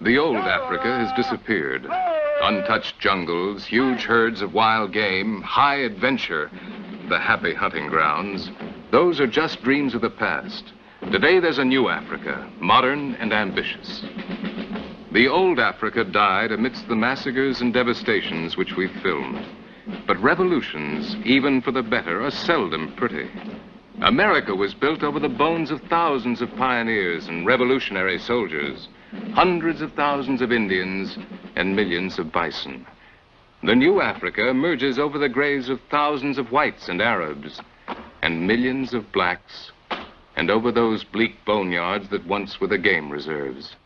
The old Africa has disappeared. Untouched jungles, huge herds of wild game, high adventure, the happy hunting grounds, those are just dreams of the past. Today there's a new Africa, modern and ambitious. The old Africa died amidst the massacres and devastations which we've filmed. But revolutions, even for the better, are seldom pretty. America was built over the bones of thousands of pioneers and revolutionary soldiers, hundreds of thousands of Indians, and millions of bison. The new Africa emerges over the graves of thousands of whites and Arabs, and millions of blacks, and over those bleak boneyards that once were the game reserves.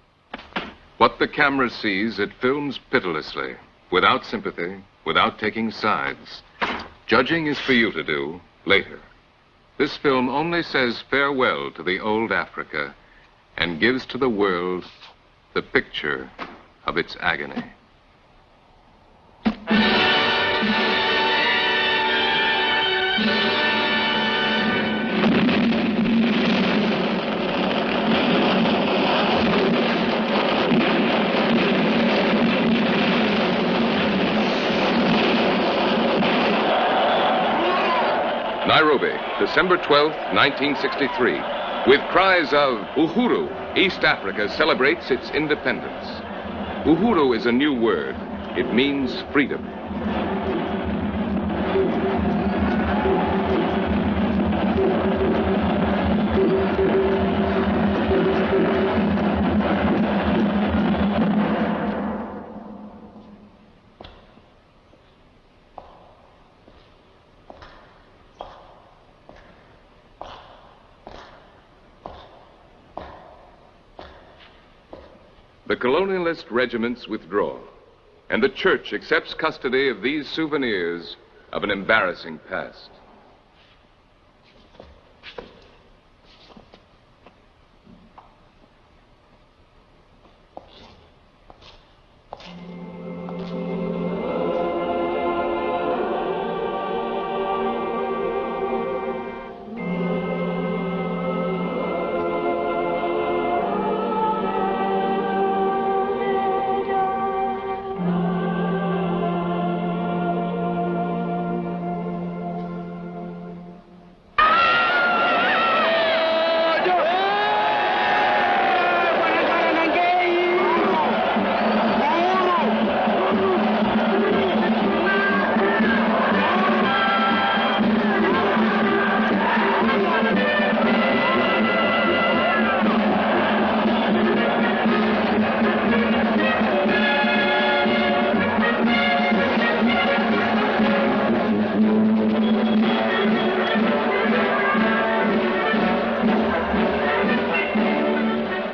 What the camera sees, it films pitilessly, without sympathy, without taking sides. Judging is for you to do later. This film only says farewell to the old Africa and gives to the world the picture of its agony. Nairobi, December 12th, 1963. With cries of Uhuru, East Africa celebrates its independence. Uhuru is a new word. It means freedom. The colonialist regiments withdraw, and the church accepts custody of these souvenirs of an embarrassing past.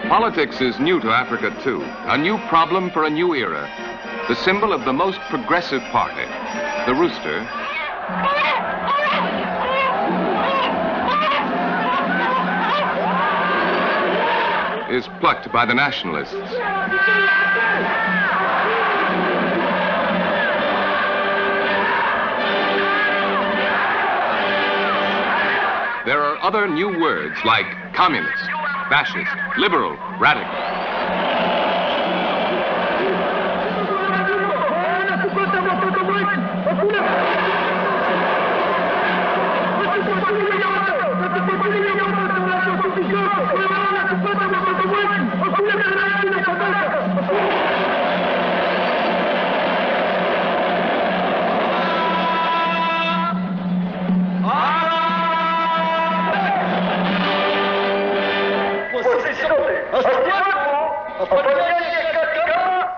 Politics is new to Africa, too. A new problem for a new era. The symbol of the most progressive party, the rooster, is plucked by the nationalists. There are other new words like communist, fascist, liberal, radical.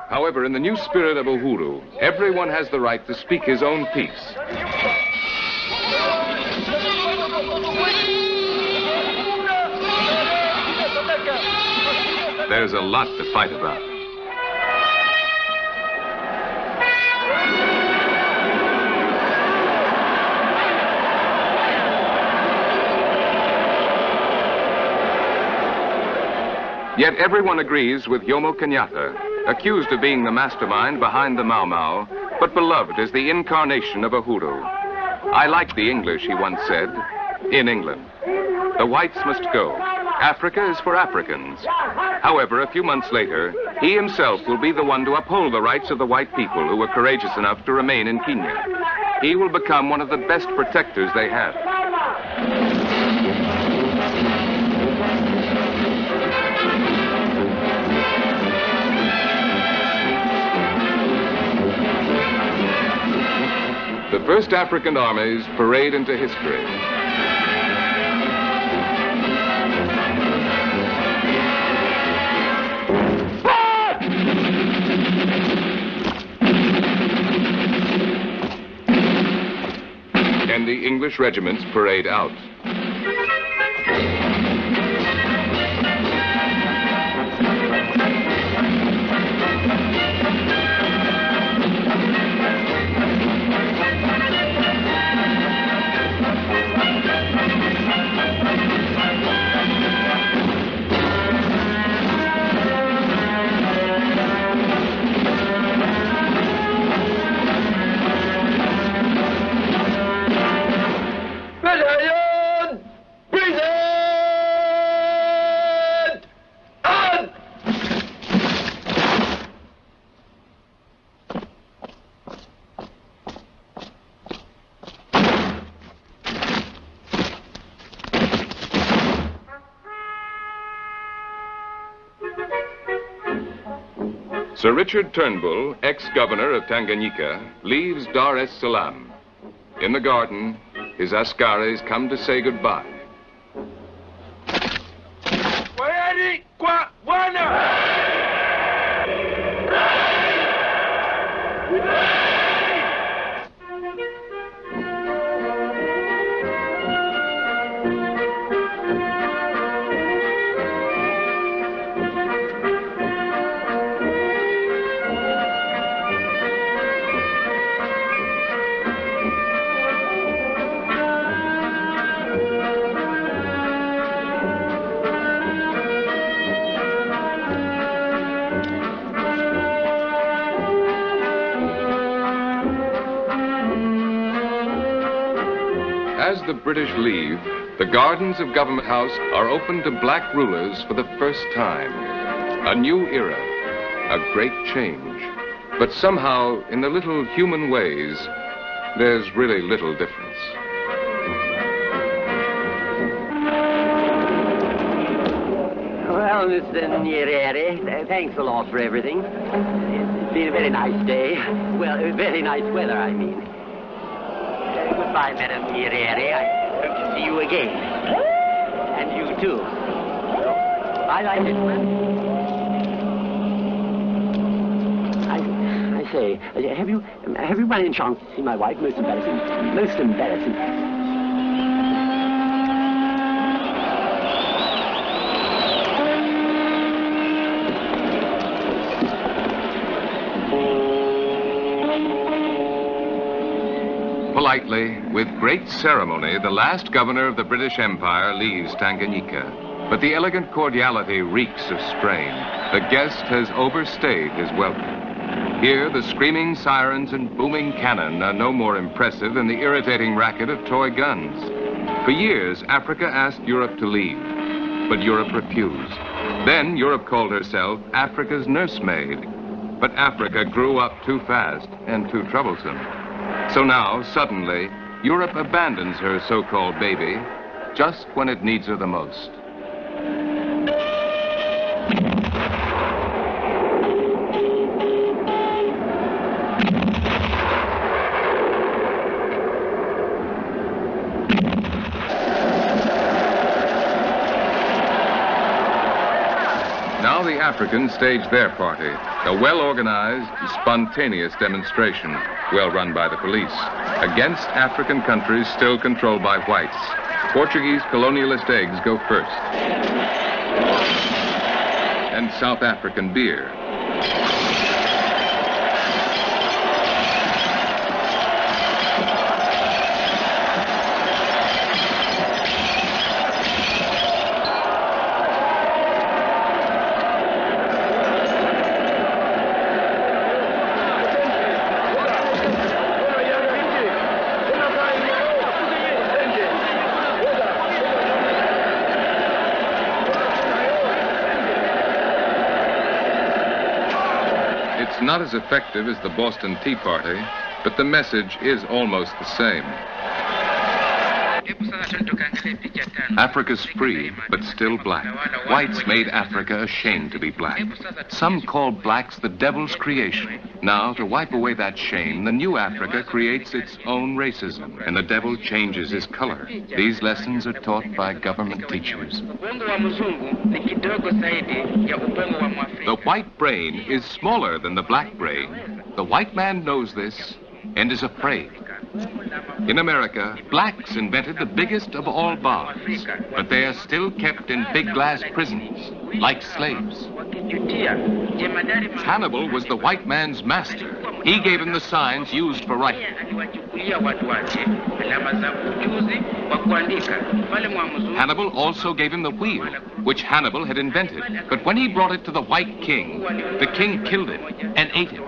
However, in the new spirit of Uhuru, everyone has the right to speak his own piece. There's a lot to fight about. Yet everyone agrees with Jomo Kenyatta, accused of being the mastermind behind the Mau Mau, but beloved as the incarnation of Uhuru. I like the English, he once said, in England. The whites must go. Africa is for Africans. However, a few months later, he himself will be the one to uphold the rights of the white people who were courageous enough to remain in Kenya. He will become one of the best protectors they have. The first African armies parade into history. And the English regiments parade out. Sir Richard Turnbull, ex-governor of Tanganyika, leaves Dar es Salaam. In the garden, his askaris come to say goodbye. Qu'a, As the British leave, the gardens of Government House are open to black rulers for the first time. A new era, a great change. But somehow, in the little human ways, there's really little difference. Well, Mr. Nyerere, thanks a lot for everything. It's been a very nice day. Well, very nice weather, I mean. Goodbye, Madam Nyerere. I hope to see you again. And you, too. Bye-bye, gentlemen. I say, have you by any chance seen my wife? Most embarrassing. Most embarrassing. Politely, with great ceremony, the last governor of the British Empire leaves Tanganyika. But the elegant cordiality reeks of strain. The guest has overstayed his welcome. Here, the screaming sirens and booming cannon are no more impressive than the irritating racket of toy guns. For years, Africa asked Europe to leave, but Europe refused. Then Europe called herself Africa's nursemaid. But Africa grew up too fast and too troublesome. So now, suddenly, Europe abandons her so-called baby just when it needs her the most. Now the Africans stage their party, a well-organized, spontaneous demonstration, well run by the police, against African countries still controlled by whites. Portuguese colonialist eggs go first. And South African beer. It's not as effective as the Boston Tea Party, but the message is almost the same. Africa's free, but still black. Whites made Africa ashamed to be black. Some call blacks the devil's creation. Now, to wipe away that shame, the new Africa creates its own racism, and the devil changes his color. These lessons are taught by government teachers. The white brain is smaller than the black brain. The white man knows this and is afraid. In America, blacks invented the biggest of all bonds, but they are still kept in big glass prisons, like slaves. Hannibal was the white man's master. He gave him the signs used for writing. Hannibal also gave him the wheel, which Hannibal had invented. But when he brought it to the white king, the king killed him and ate him.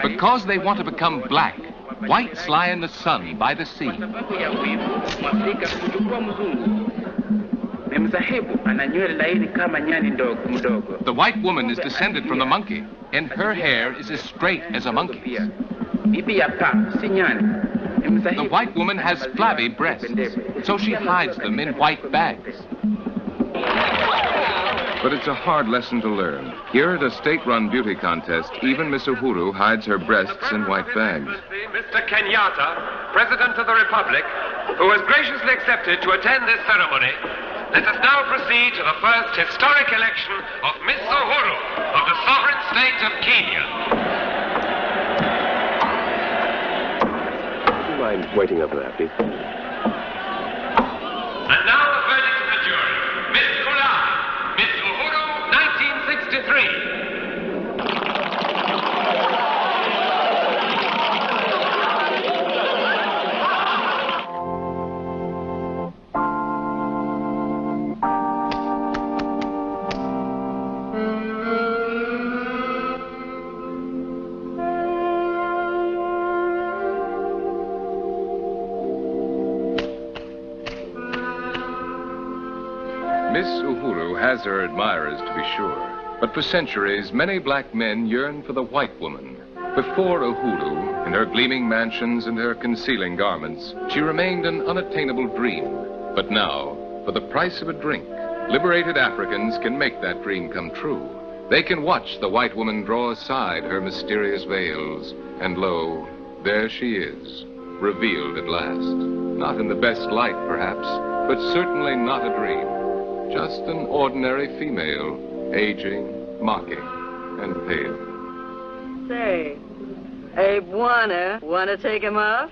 Because they want to become black, whites lie in the sun by the sea. The white woman is descended from the monkey, and her hair is as straight as a monkey's. The white woman has flabby breasts, so she hides them in white bags. But it's a hard lesson to learn. Here at a state-run beauty contest, even Miss Uhuru hides her breasts in white bags. Mr. Kenyatta, President of the Republic, who has graciously accepted to attend this ceremony, let us now proceed to the first historic election of Miss Uhuru of the sovereign state of Kenya. Would you mind waiting over there, please? And now the verdict of the jury. Miss Kula, Miss Uhuru, 1963. Miss Uhuru has her admirers, to be sure. But for centuries, many black men yearn for the white woman. Before Uhuru, in her gleaming mansions and her concealing garments, she remained an unattainable dream. But now, for the price of a drink, liberated Africans can make that dream come true. They can watch the white woman draw aside her mysterious veils, and lo, there she is, revealed at last. Not in the best light, perhaps, but certainly not a dream. Just an ordinary female, aging, mocking, and pale. Say, Abe wanna take him off?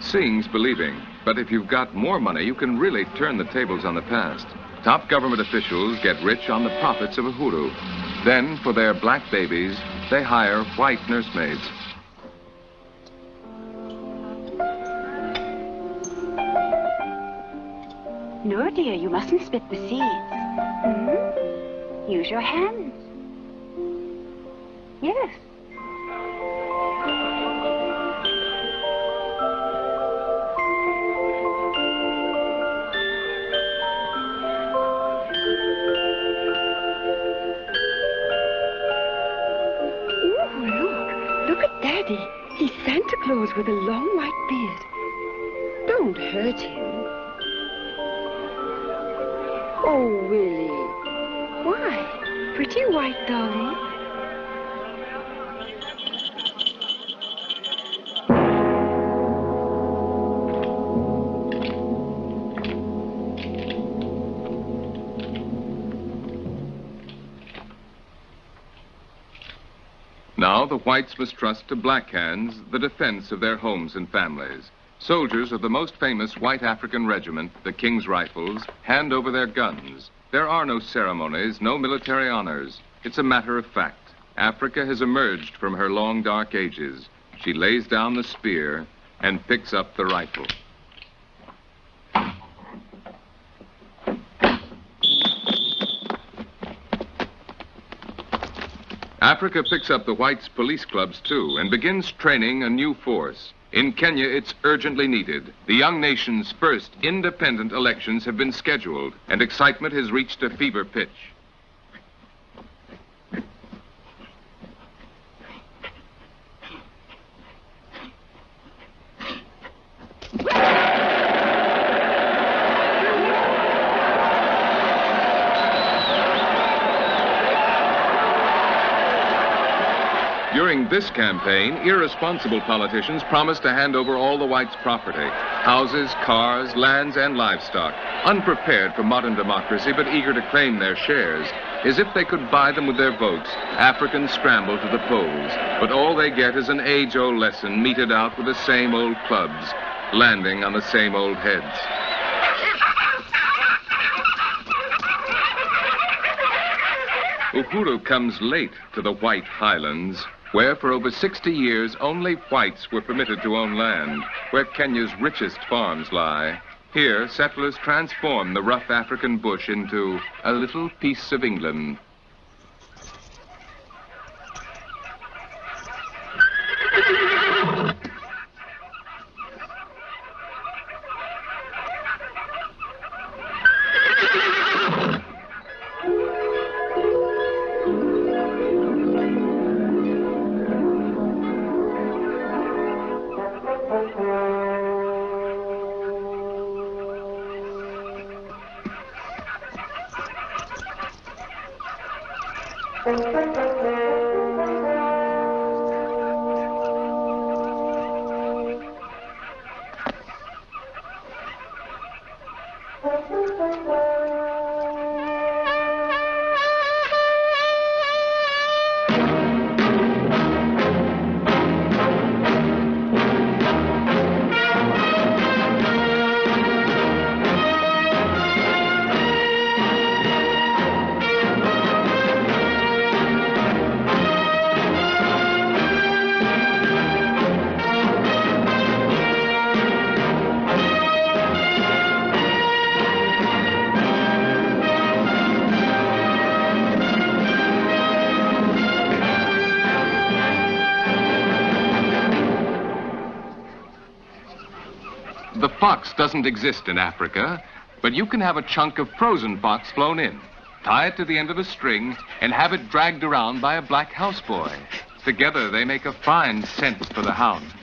Seeing's believing, but if you've got more money, you can really turn the tables on the past. Top government officials get rich on the profits of Uhuru. Then, for their black babies, they hire white nursemaids. No, dear, you mustn't spit the seeds. Use your hands. Yes. He's Santa Claus with a long white beard. Don't hurt him. Oh, Willie. Why? Pretty white darling. Now the whites must trust to black hands the defense of their homes and families. Soldiers of the most famous white African regiment, the King's Rifles, hand over their guns. There are no ceremonies, no military honors. It's a matter of fact. Africa has emerged from her long dark ages. She lays down the spear and picks up the rifle. Africa picks up the whites' police clubs, too, and begins training a new force. In Kenya, it's urgently needed. The young nation's first independent elections have been scheduled, and excitement has reached a fever pitch. During this campaign, irresponsible politicians promised to hand over all the whites' property, houses, cars, lands, and livestock, unprepared for modern democracy but eager to claim their shares. As if they could buy them with their votes, Africans scramble to the polls, but all they get is an age-old lesson meted out with the same old clubs, landing on the same old heads. Uhuru comes late to the white highlands, where for over 60 years only whites were permitted to own land, where Kenya's richest farms lie. Here, settlers transform the rough African bush into a little piece of England. The fox doesn't exist in Africa, but you can have a chunk of frozen fox flown in, tie it to the end of a string, and have it dragged around by a black houseboy. Together, they make a fine scent for the hounds.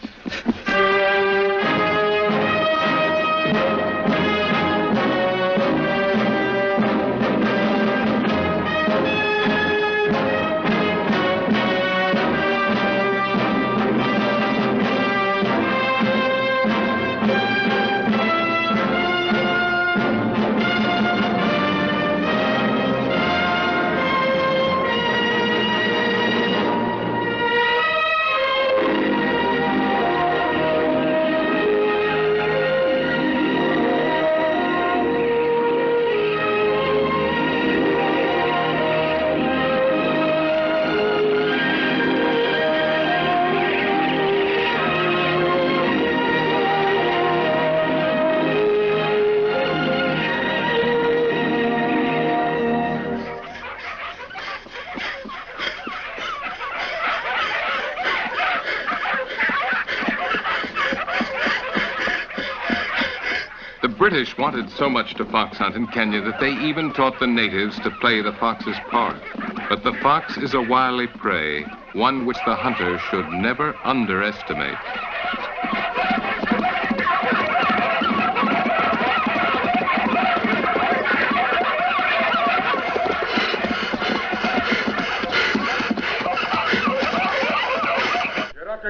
The British wanted so much to fox hunt in Kenya that they even taught the natives to play the fox's part. But the fox is a wily prey, one which the hunter should never underestimate.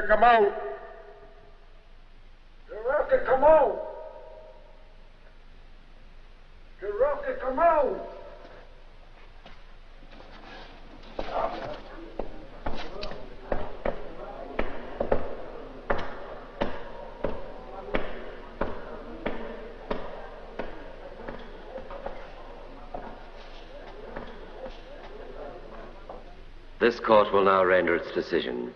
Come out! Rocket, come out! Rocket, come out! This court will now render its decision.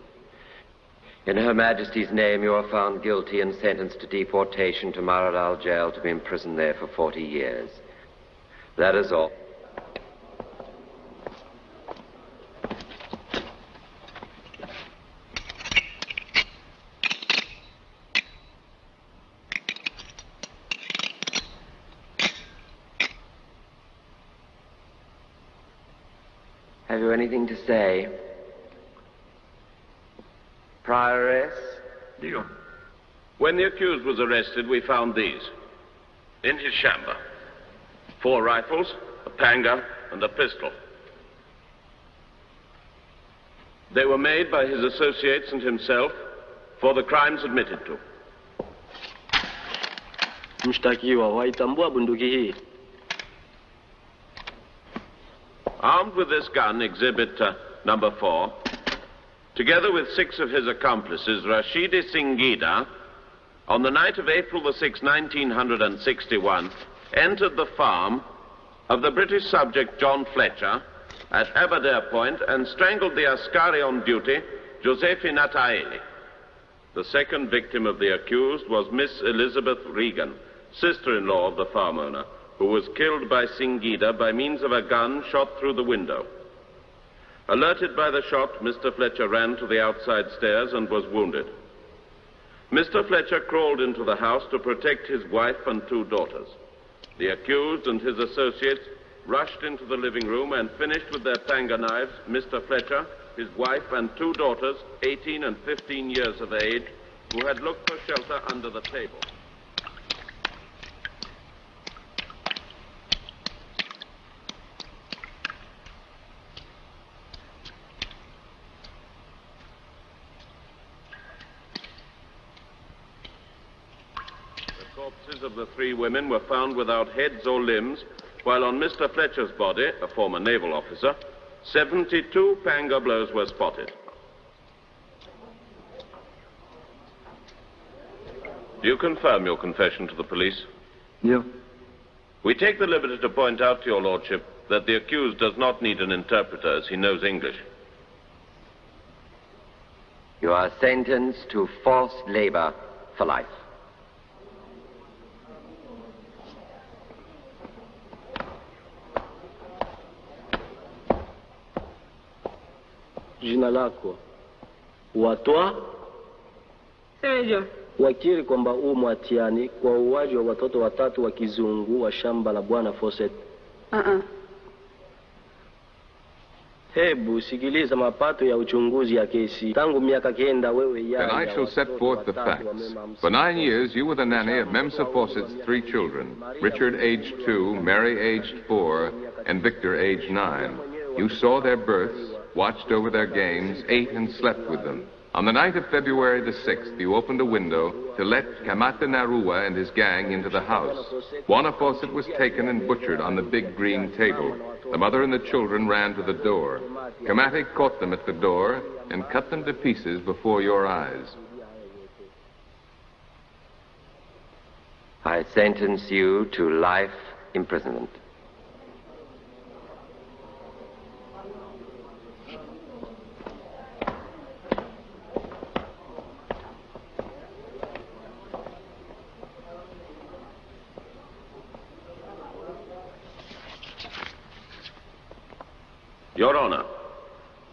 In Her Majesty's name, you are found guilty and sentenced to deportation to Maradal Jail to be imprisoned there for 40 years. That is all. Have you anything to say? Prior arrest? Dio. When the accused was arrested, we found these. In his chamber. 4 rifles, a panga, and a pistol. They were made by his associates and himself for the crimes admitted to. Mshtakiwa, waitambua bunduki hii? Armed with this gun, exhibit number 4, together with 6 of his accomplices, Rashidi Singida, on the night of April the 6th, 1961, entered the farm of the British subject John Fletcher at Aberdare Point and strangled the askari on duty, Josephine Ataeli. The second victim of the accused was Miss Elizabeth Regan, sister-in-law of the farm owner, who was killed by Singida by means of a gun shot through the window. Alerted by the shot, Mr. Fletcher ran to the outside stairs and was wounded. Mr. Fletcher crawled into the house to protect his wife and 2 daughters. The accused and his associates rushed into the living room and finished with their panga knives Mr. Fletcher, his wife, and 2 daughters, 18 and 15 years of age, who had looked for shelter under the table. The corpses of the 3 women were found without heads or limbs, while on Mr. Fletcher's body, a former naval officer, 72 panga blows were spotted. Do you confirm your confession to the police? Yeah. We take the liberty to point out to your lordship that the accused does not need an interpreter as he knows English. You are sentenced to forced labor for life. Jina lako watwa Semejo. wakiri kwamba mwatiani kwa uuaji wa watoto 3 wa kizungu wa shamba la Bwana Fawcett. Hebu sikiliza mapato ya uchunguzi ya kesi. Tangu miaka 9 wewe ya. And I shall set forth the facts. For 9 years, you were the nanny of Memsa Fawcett's 3 children, Richard, aged 2, Mary, aged 4, and Victor, aged 9. You saw their births, watched over their games, ate and slept with them. On the night of February the 6th, you opened a window to let Kamata Narua and his gang into the house. Juana Fawcett was taken and butchered on the big green table. The mother and the children ran to the door. Kamata caught them at the door and cut them to pieces before your eyes. I sentence you to life imprisonment. Your Honor,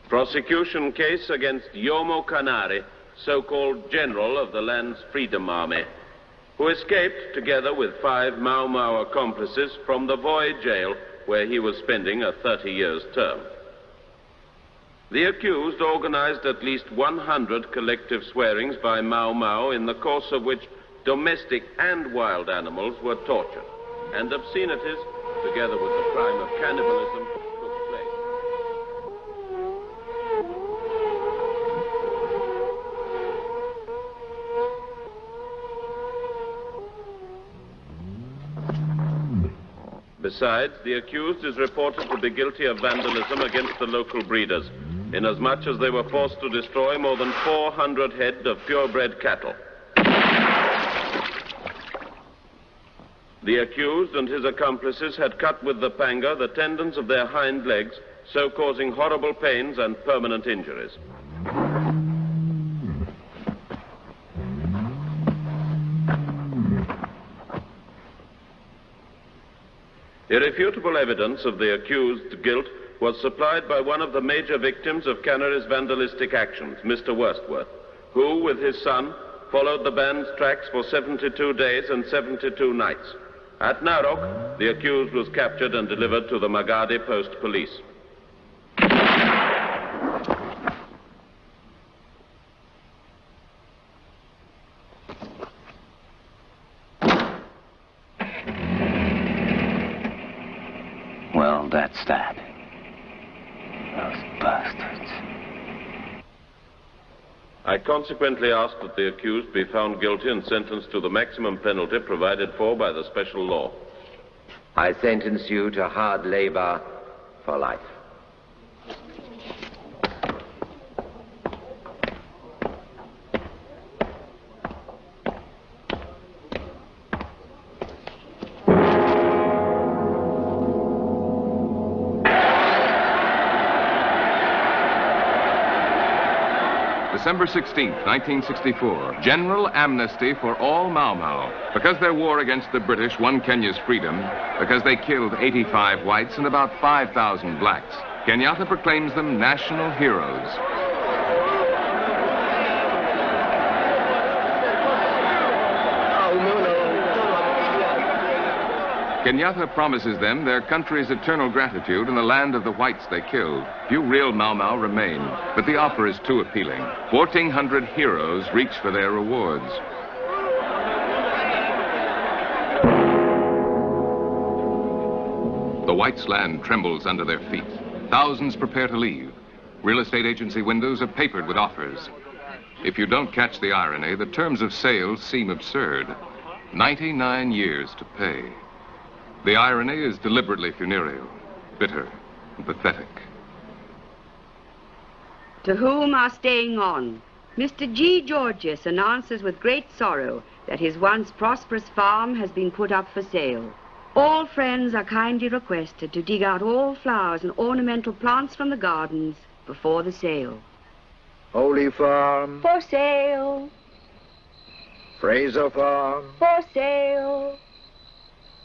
prosecution case against Yomo Canari, so-called general of the land's Freedom Army, who escaped together with 5 Mau Mau accomplices from the Voi jail where he was spending a 30 years term. The accused organized at least 100 collective swearings by Mau Mau, in the course of which domestic and wild animals were tortured, and obscenities, together with the crime of cannibalism, took place. Besides, the accused is reported to be guilty of vandalism against the local breeders, inasmuch as they were forced to destroy more than 400 head of purebred cattle. The accused and his accomplices had cut with the panga the tendons of their hind legs, so causing horrible pains and permanent injuries. Irrefutable evidence of the accused's guilt was supplied by one of the major victims of Cannery's vandalistic actions, Mr. Worstworth, who, with his son, followed the band's tracks for 72 days and 72 nights. At Narok, the accused was captured and delivered to the Magadi Post Police. I consequently ask that the accused be found guilty and sentenced to the maximum penalty provided for by the special law. I sentence you to hard labor for life. December 16th, 1964. General amnesty for all Mau Mau. Because their war against the British won Kenya's freedom, because they killed 85 whites and about 5,000 blacks, Kenyatta proclaims them national heroes. Kenyatta promises them their country's eternal gratitude in the land of the whites they killed. Few real Mau Mau remain, but the offer is too appealing. 1,400 heroes reach for their rewards. The whites' land trembles under their feet. Thousands prepare to leave. Real estate agency windows are papered with offers. If you don't catch the irony, the terms of sale seem absurd. 99 years to pay. The irony is deliberately funereal, bitter, and pathetic. To whom are staying on, Mr. G. Georgius announces with great sorrow that his once prosperous farm has been put up for sale. All friends are kindly requested to dig out all flowers and ornamental plants from the gardens before the sale. Holy Farm. For sale. Fraser Farm. For sale.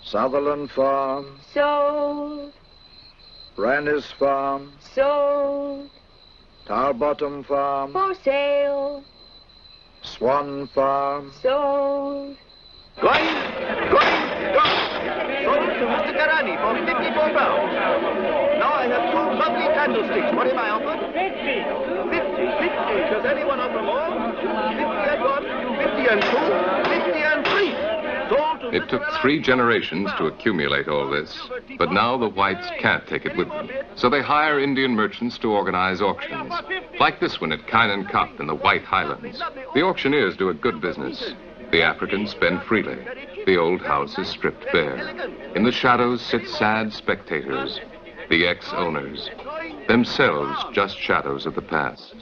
Sutherland Farm. Sold. Rannis Farm. Sold. Tarbottom Farm. For sale. Swan Farm. Sold. Going. Sold to Mr. Karani for £54. Now I have two lovely candlesticks. What am I offered? 50. Does anyone offer more? 50 and 1, 50 and 2, 50 and 3. It took 3 generations to accumulate all this, but now the whites can't take it with them. So they hire Indian merchants to organize auctions, like this one at qu'a in the White Highlands. The auctioneers do a good business. The Africans spend freely. The old house is stripped bare. In the shadows sit sad spectators, the ex-owners, themselves just shadows of the past.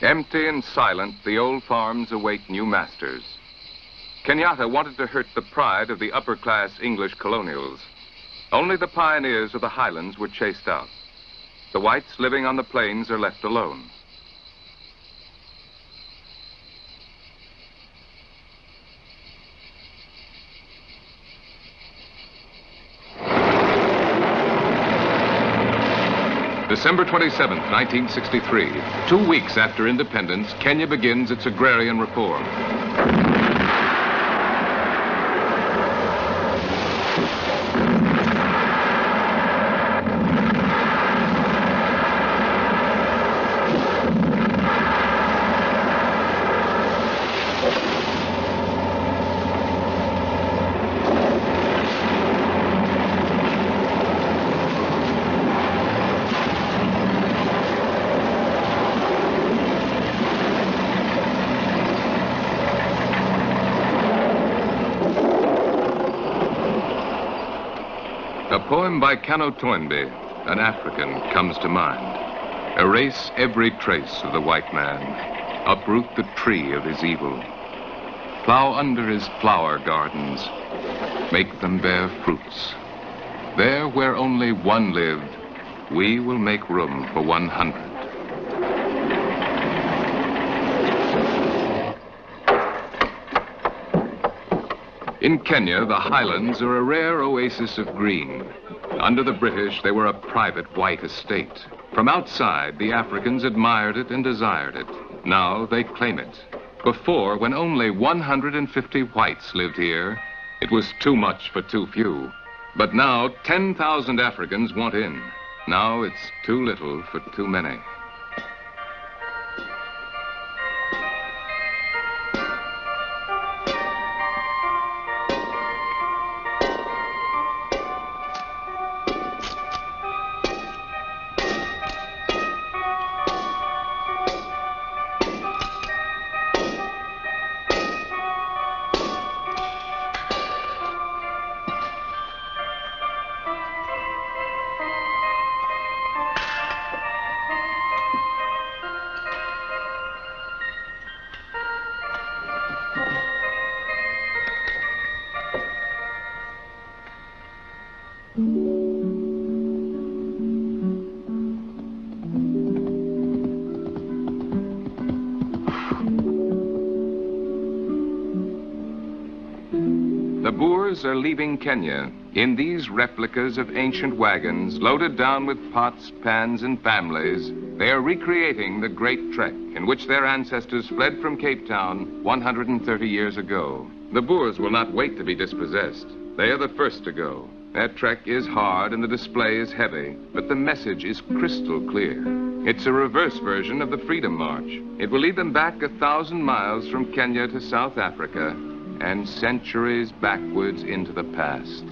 Empty and silent, the old farms await new masters. Kenyatta wanted to hurt the pride of the upper-class English colonials. Only the pioneers of the highlands were chased out. The whites living on the plains are left alone. December 27, 1963, 2 weeks after independence, Kenya begins its agrarian reform. A poem by Kano Toynbee, an African, comes to mind. Erase every trace of the white man. Uproot the tree of his evil. Plow under his flower gardens. Make them bear fruits. There where only one lived, we will make room for 100. In Kenya, the highlands are a rare oasis of green. Under the British, they were a private white estate. From outside, the Africans admired it and desired it. Now they claim it. Before, when only 150 whites lived here, it was too much for too few. But now, 10,000 Africans want in. Now it's too little for too many. The Boers are leaving Kenya in these replicas of ancient wagons loaded down with pots, pans, and families. They are recreating the great trek in which their ancestors fled from Cape Town 130 years ago. The Boers will not wait to be dispossessed. They are the first to go. Their trek is hard and the display is heavy, but the message is crystal clear. It's a reverse version of the Freedom March. It will lead them back 1,000 miles from Kenya to South Africa and centuries backwards into the past.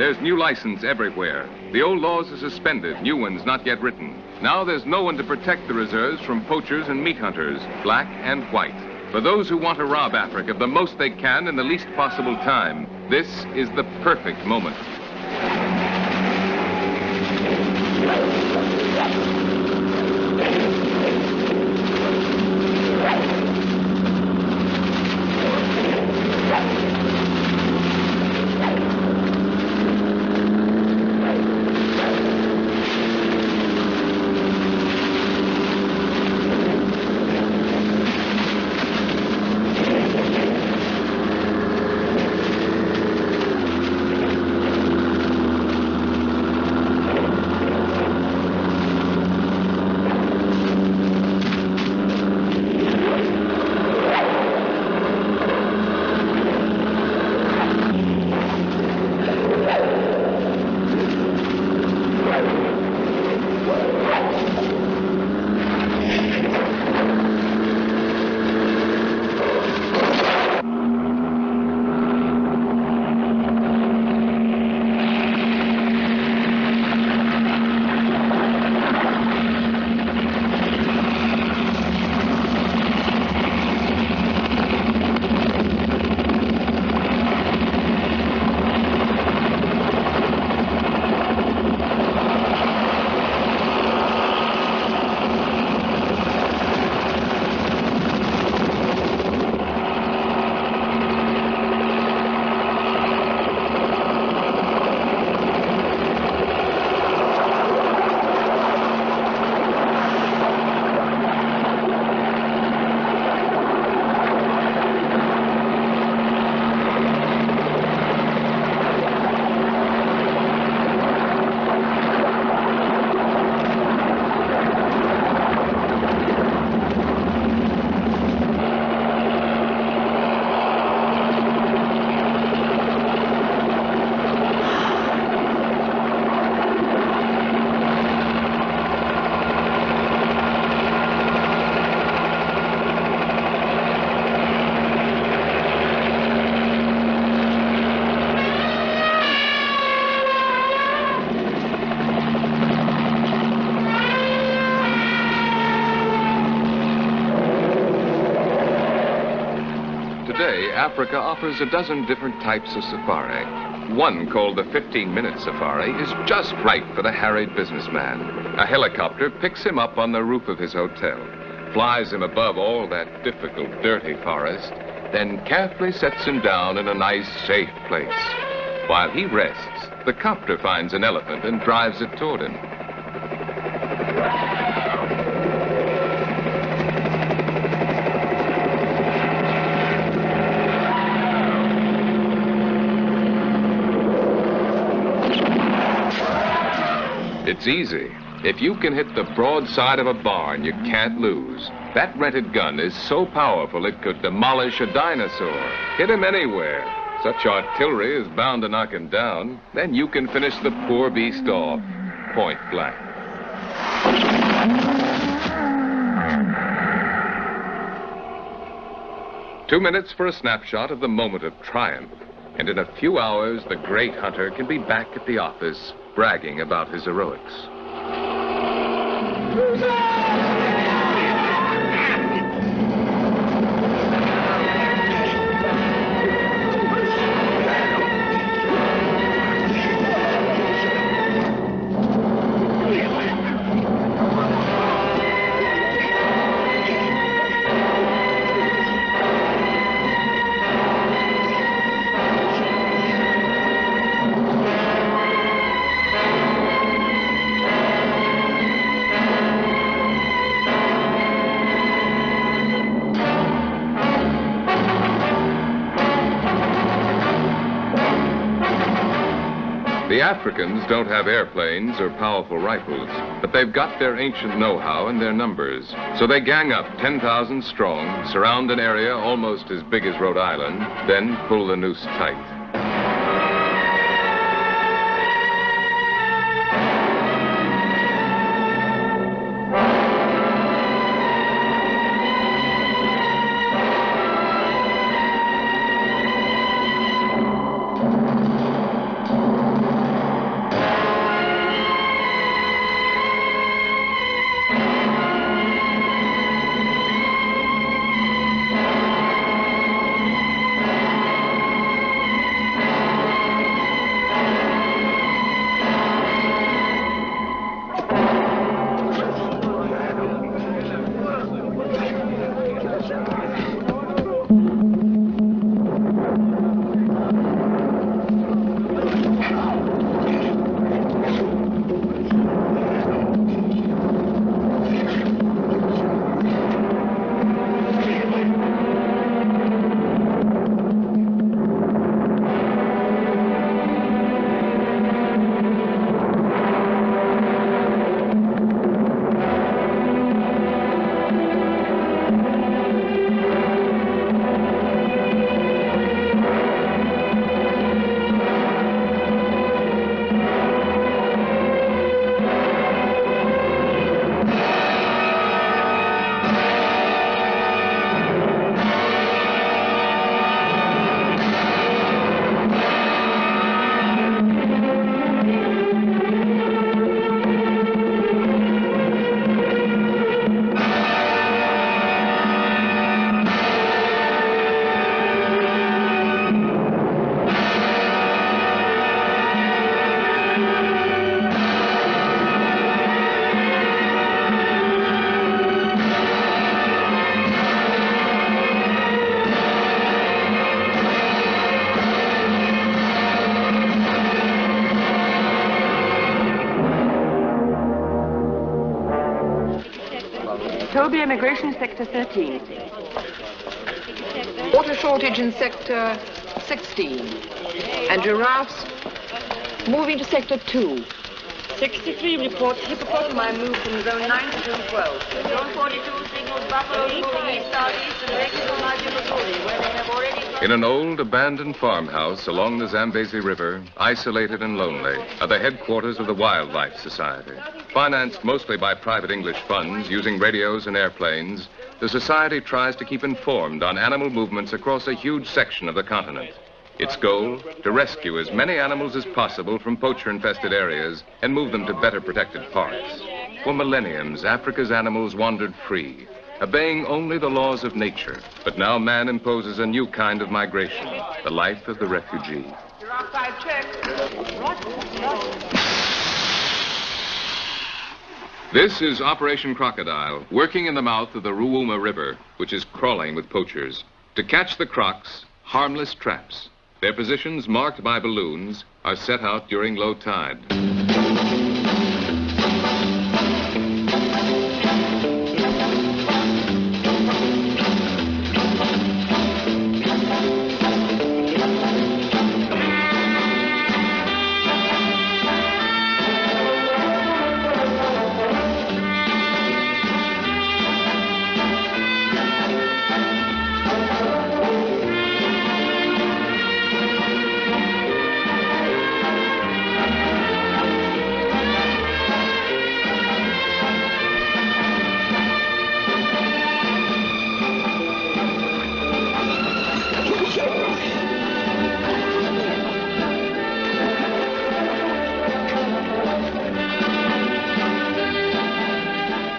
There's new license everywhere. The old laws are suspended, new ones not yet written. Now there's no one to protect the reserves from poachers and meat hunters, black and white. For those who want to rob Africa the most they can in the least possible time, this is the perfect moment. Today, Africa offers a dozen different types of safari. One, called the 15-minute safari, is just right for the harried businessman. A helicopter picks him up on the roof of his hotel, flies him above all that difficult, dirty forest, then carefully sets him down in a nice, safe place. While he rests, the copter finds an elephant and drives it toward him. It's easy. If you can hit the broadside of a barn, you can't lose. That rented gun is so powerful it could demolish a dinosaur. Hit him anywhere. Such artillery is bound to knock him down. Then you can finish the poor beast off, point blank. Two minutes for a snapshot of the moment of triumph. And in a few hours, the great hunter can be back at the office, bragging about his heroics. The Africans don't have airplanes or powerful rifles, but they've got their ancient know-how and their numbers. So they gang up 10,000 strong, surround an area almost as big as Rhode Island, then pull the noose tight. Phobia immigration, sector 13. Water shortage in sector 16. And giraffes moving to sector 2. 63 reports hippopotami moved from zone 9 to zone 12. Zone 42 signals buffaloes moving east-southeast and directed to Majapahuli, where they have already... In an old abandoned farmhouse along the Zambezi River, isolated and lonely, are the headquarters of the Wildlife Society. Financed mostly by private English funds using radios and airplanes, the Society tries to keep informed on animal movements across a huge section of the continent. Its goal, to rescue as many animals as possible from poacher-infested areas and move them to better protected parks. For millenniums, Africa's animals wandered free, obeying only the laws of nature. But now man imposes a new kind of migration, the life of the refugee. This is Operation Crocodile, working in the mouth of the Ruuma River, which is crawling with poachers. To catch the crocs, harmless traps. Their positions, marked by balloons, are set out during low tide.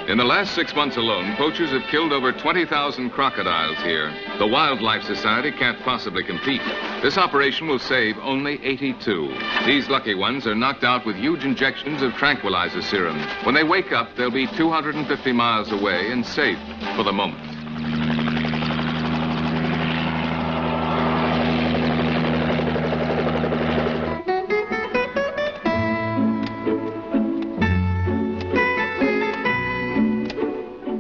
In the last 6 months alone, poachers have killed over 20,000 crocodiles here. The Wildlife Society can't possibly compete. This operation will save only 82. These lucky ones are knocked out with huge injections of tranquilizer serum. When they wake up, they'll be 250 miles away and safe for the moment.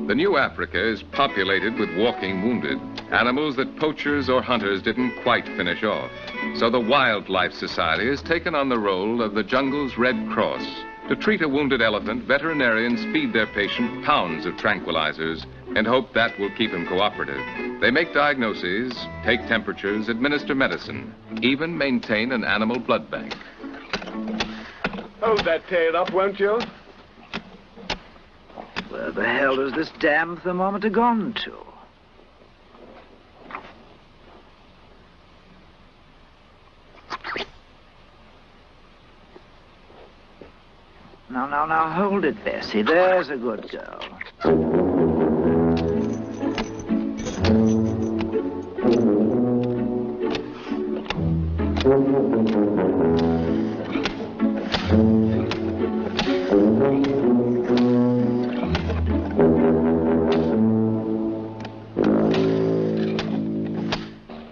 The new Africa is populated with walking wounded, animals that poachers or hunters didn't quite finish off. So the Wildlife Society has taken on the role of the jungle's Red Cross. To treat a wounded elephant, veterinarians feed their patient pounds of tranquilizers and hope that will keep him cooperative. They make diagnoses, take temperatures, administer medicine, even maintain an animal blood bank. Hold that tail up, won't you? Where the hell has this damn thermometer gone to? Now, hold it, Bessie. There's a good girl.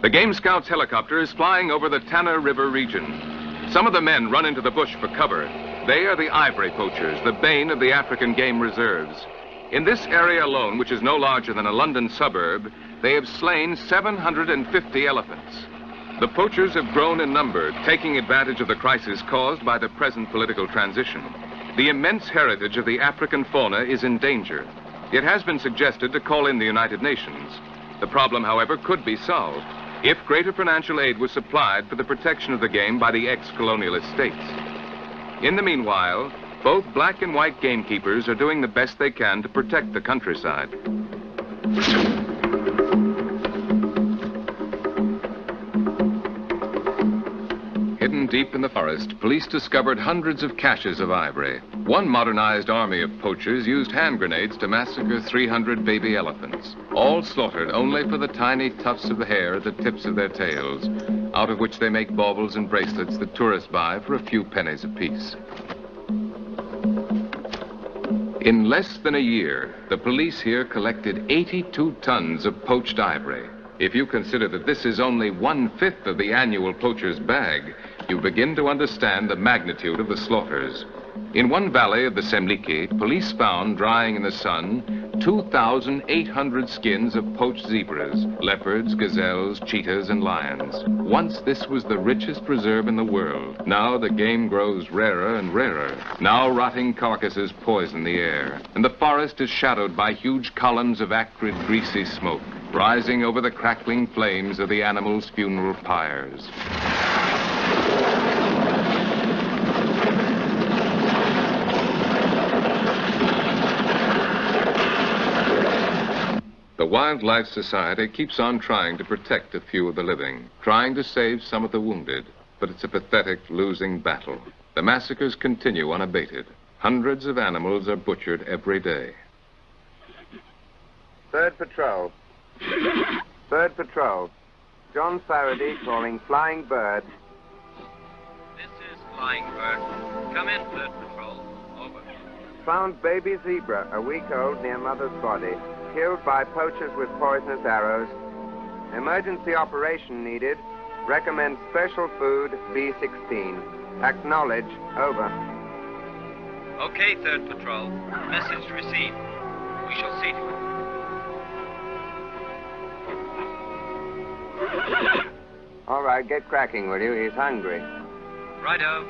The Game Scouts helicopter is flying over the Tana River region. Some of the men run into the bush for cover. They are the ivory poachers, the bane of the African game reserves. In this area alone, which is no larger than a London suburb, they have slain 750 elephants. The poachers have grown in number, taking advantage of the crisis caused by the present political transition. The immense heritage of the African fauna is in danger. It has been suggested to call in the United Nations. The problem, however, could be solved if greater financial aid was supplied for the protection of the game by the ex-colonialist states. In the meanwhile, both black and white gamekeepers are doing the best they can to protect the countryside. Hidden deep in the forest, police discovered hundreds of caches of ivory. One modernized army of poachers used hand grenades to massacre 300 baby elephants, all slaughtered only for the tiny tufts of hair at the tips of their tails, out of which they make baubles and bracelets that tourists buy for a few pennies apiece. In less than a year, the police here collected 82 tons of poached ivory. If you consider that this is only 1/5 of the annual poacher's bag, you begin to understand the magnitude of the slaughters. In one valley of the Semliki, police found drying in the sun 2,800 skins of poached zebras, leopards, gazelles, cheetahs, and lions. Once this was the richest preserve in the world. Now the game grows rarer and rarer. Now rotting carcasses poison the air, and the forest is shadowed by huge columns of acrid, greasy smoke, rising over the crackling flames of the animals' funeral pyres. The Wildlife Society keeps on trying to protect a few of the living, trying to save some of the wounded, but it's a pathetic losing battle. The massacres continue unabated. Hundreds of animals are butchered every day. Third patrol. Third patrol. John Faraday calling Flying Bird. This is Flying Bird. Come in, third patrol. Over. Found baby zebra, a week old, near mother's body. Killed by poachers with poisonous arrows. Emergency operation needed. Recommend special food, B16. Acknowledge. Over. Okay, third patrol. Message received. We shall see to it. All right, get cracking, will you? He's hungry. Righto.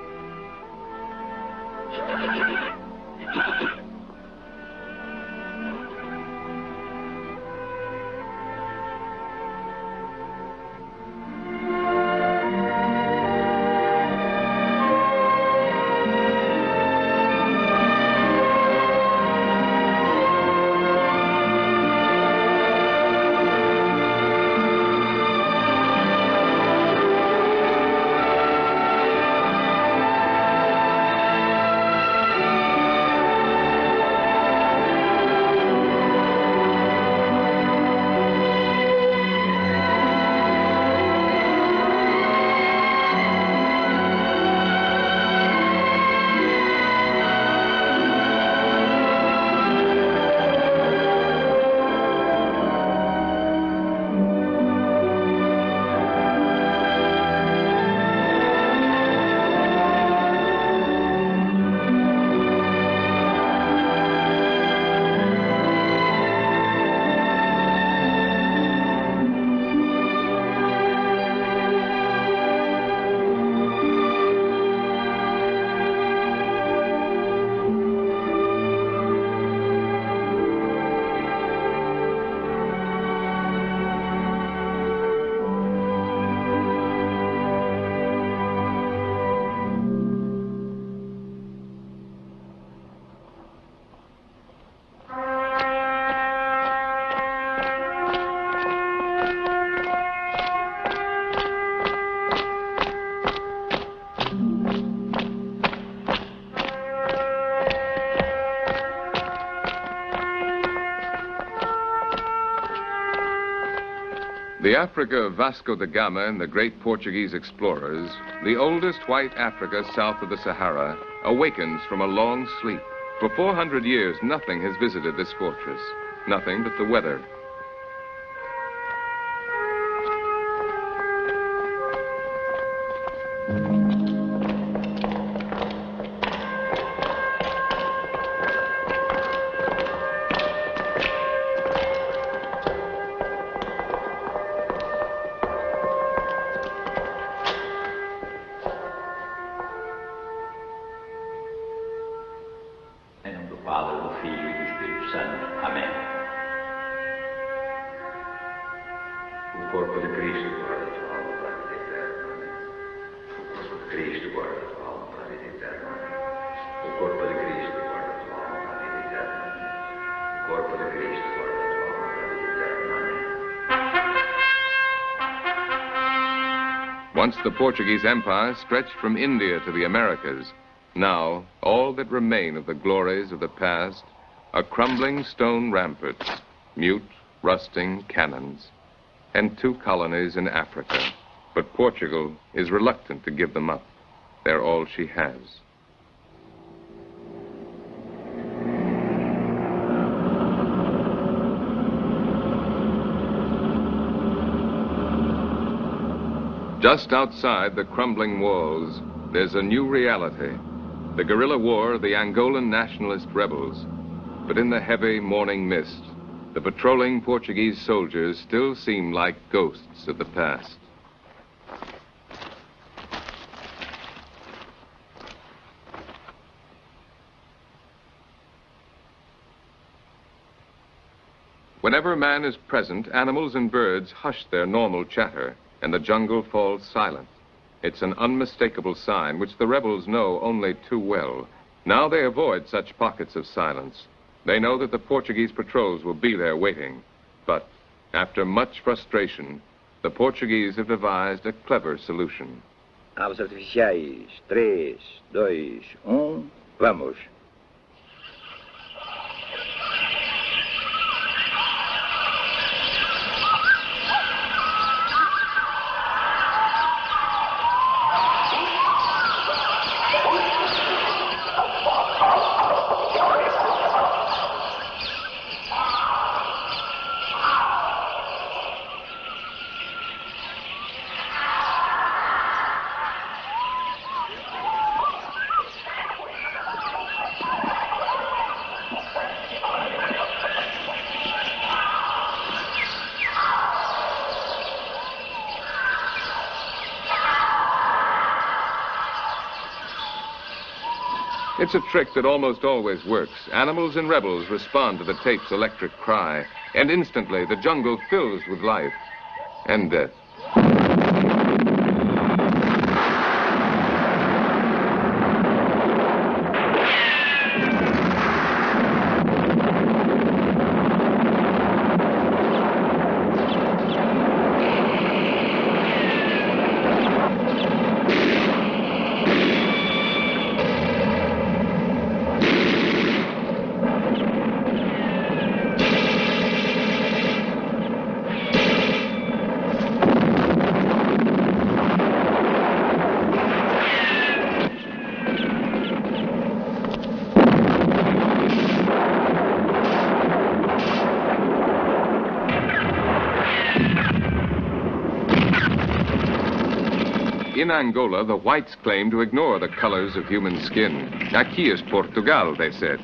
The Africa of Vasco da Gama and the great Portuguese explorers, the oldest white Africa south of the Sahara, awakens from a long sleep. For 400 years, nothing has visited this fortress, nothing but the weather. Once the Portuguese Empire stretched from India to the Americas, now all that remain of the glories of the past are crumbling stone ramparts, mute, rusting cannons, and 2 colonies in Africa. But Portugal is reluctant to give them up. They're all she has. Just outside the crumbling walls, there's a new reality. The guerrilla war of the Angolan nationalist rebels. but in the heavy morning mist, the patrolling Portuguese soldiers still seem like ghosts of the past. Whenever man is present, animals and birds hush their normal chatter, and the jungle falls silent. It's an unmistakable sign which the rebels know only too well. Now they avoid such pockets of silence. They know that the Portuguese patrols will be there waiting. But after much frustration, the Portuguese have devised a clever solution. Aves artificiais, 3, 2, 1, vamos. It's a trick that almost always works. Animals and rebels respond to the tape's electric cry, and instantly the jungle fills with life and death. In Angola, the whites claim to ignore the colors of human skin. Aquí es Portugal, they said.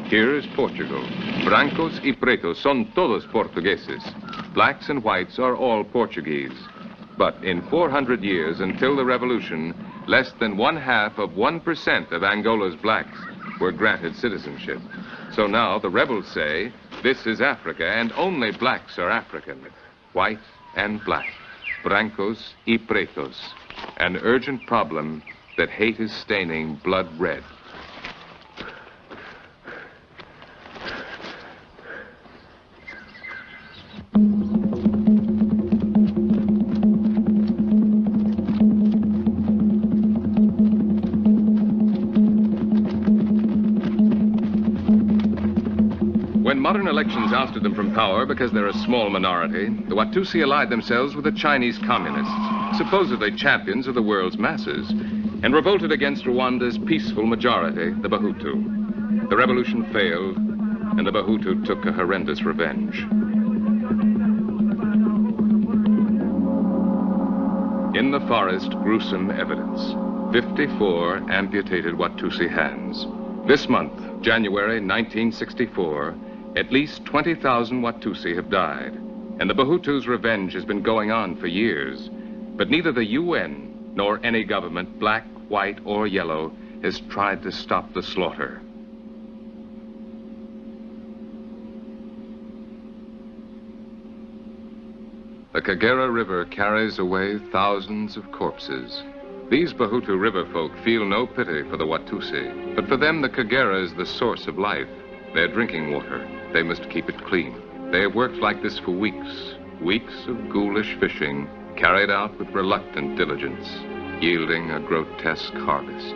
Here is Portugal. Brancos y pretos son todos portugueses. Blacks and whites are all Portuguese. But in 400 years until the revolution, less than 0.5% of Angola's blacks were granted citizenship. So now the rebels say, this is Africa and only blacks are African. White and black. Brancos y pretos. An urgent problem that hate is staining blood red. When modern elections ousted them from power because they're a small minority, the Watusi allied themselves with the Chinese communists, supposedly champions of the world's masses, and revolted against Rwanda's peaceful majority, the Bahutu. The revolution failed, and the Bahutu took a horrendous revenge. In the forest, gruesome evidence. 54 amputated Watusi hands. This month, January 1964, at least 20,000 Watusi have died, and the Bahutus' revenge has been going on for years. But neither the UN nor any government, black, white, or yellow, has tried to stop the slaughter. The Kagera River carries away thousands of corpses. These Bahutu river folk feel no pity for the Watusi, but for them the Kagera is the source of life. Their drinking water. They must keep it clean. They have worked like this for weeks. Weeks of ghoulish fishing, carried out with reluctant diligence, yielding a grotesque harvest.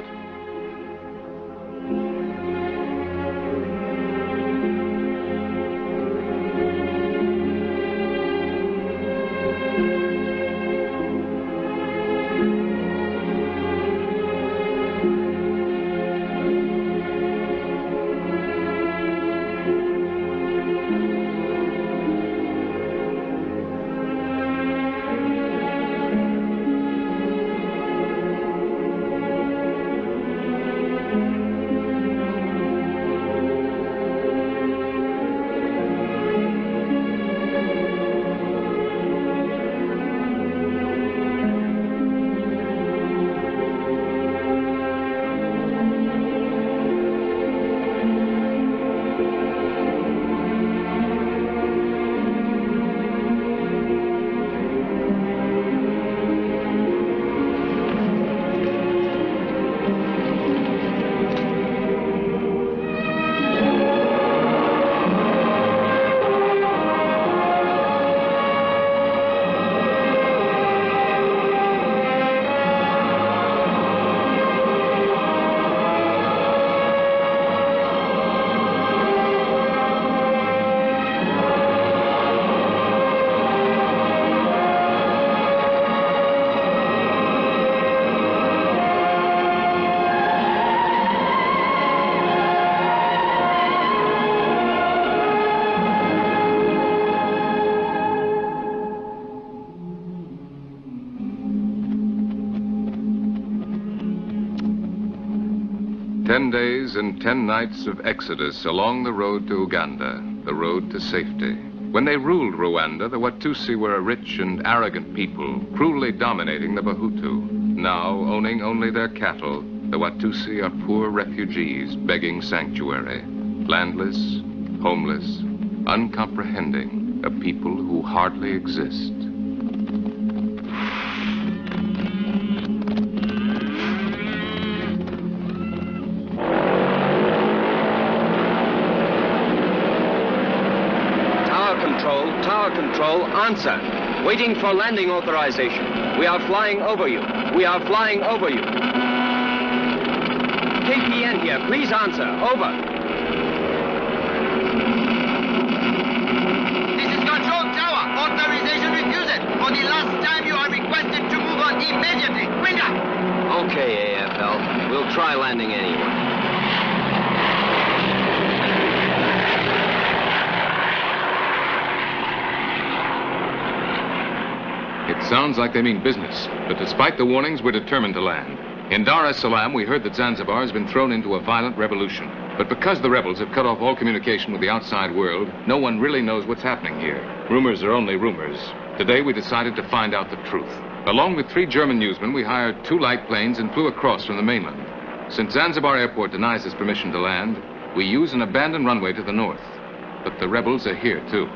10 days and 10 nights of exodus along the road to Uganda, the road to safety. When they ruled Rwanda, the Watusi were a rich and arrogant people, cruelly dominating the Bahutu. Now, owning only their cattle, the Watusi are poor refugees begging sanctuary. Landless, homeless, uncomprehending, a people who hardly exist. Tower control, answer. Waiting for landing authorization. We are flying over you. We are flying over you. KPN here, please answer. Over. This is Control Tower. Authorization refused. For the last time, you are requested to move on immediately. Winger! Okay, AFL. We'll try landing anyway. It sounds like they mean business, but despite the warnings, we're determined to land. In Dar es Salaam, we heard that Zanzibar has been thrown into a violent revolution. But because the rebels have cut off all communication with the outside world, no one really knows what's happening here. Rumors are only rumors. Today, we decided to find out the truth. Along with 3 German newsmen, we hired 2 light planes and flew across from the mainland. Since Zanzibar Airport denies us permission to land, we use an abandoned runway to the north. But the rebels are here, too.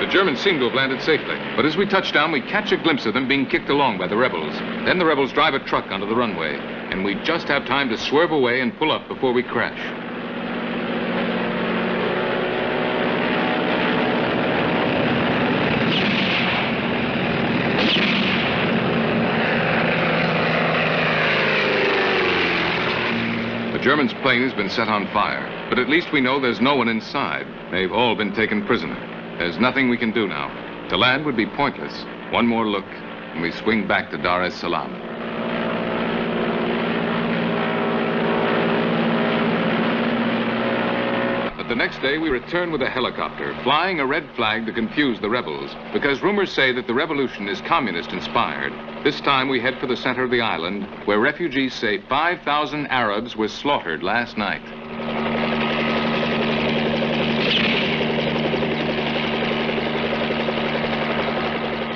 The Germans seem to have landed safely, but as we touch down, we catch a glimpse of them being kicked along by the rebels. Then the rebels drive a truck onto the runway, and we just have time to swerve away and pull up before we crash. The German's plane has been set on fire, but at least we know there's no one inside. They've all been taken prisoner. There's nothing we can do now. To land would be pointless. One more look, and we swing back to Dar es Salaam. But the next day, we return with a helicopter, flying a red flag to confuse the rebels, because rumors say that the revolution is communist-inspired. This time, we head for the center of the island, where refugees say 5,000 Arabs were slaughtered last night.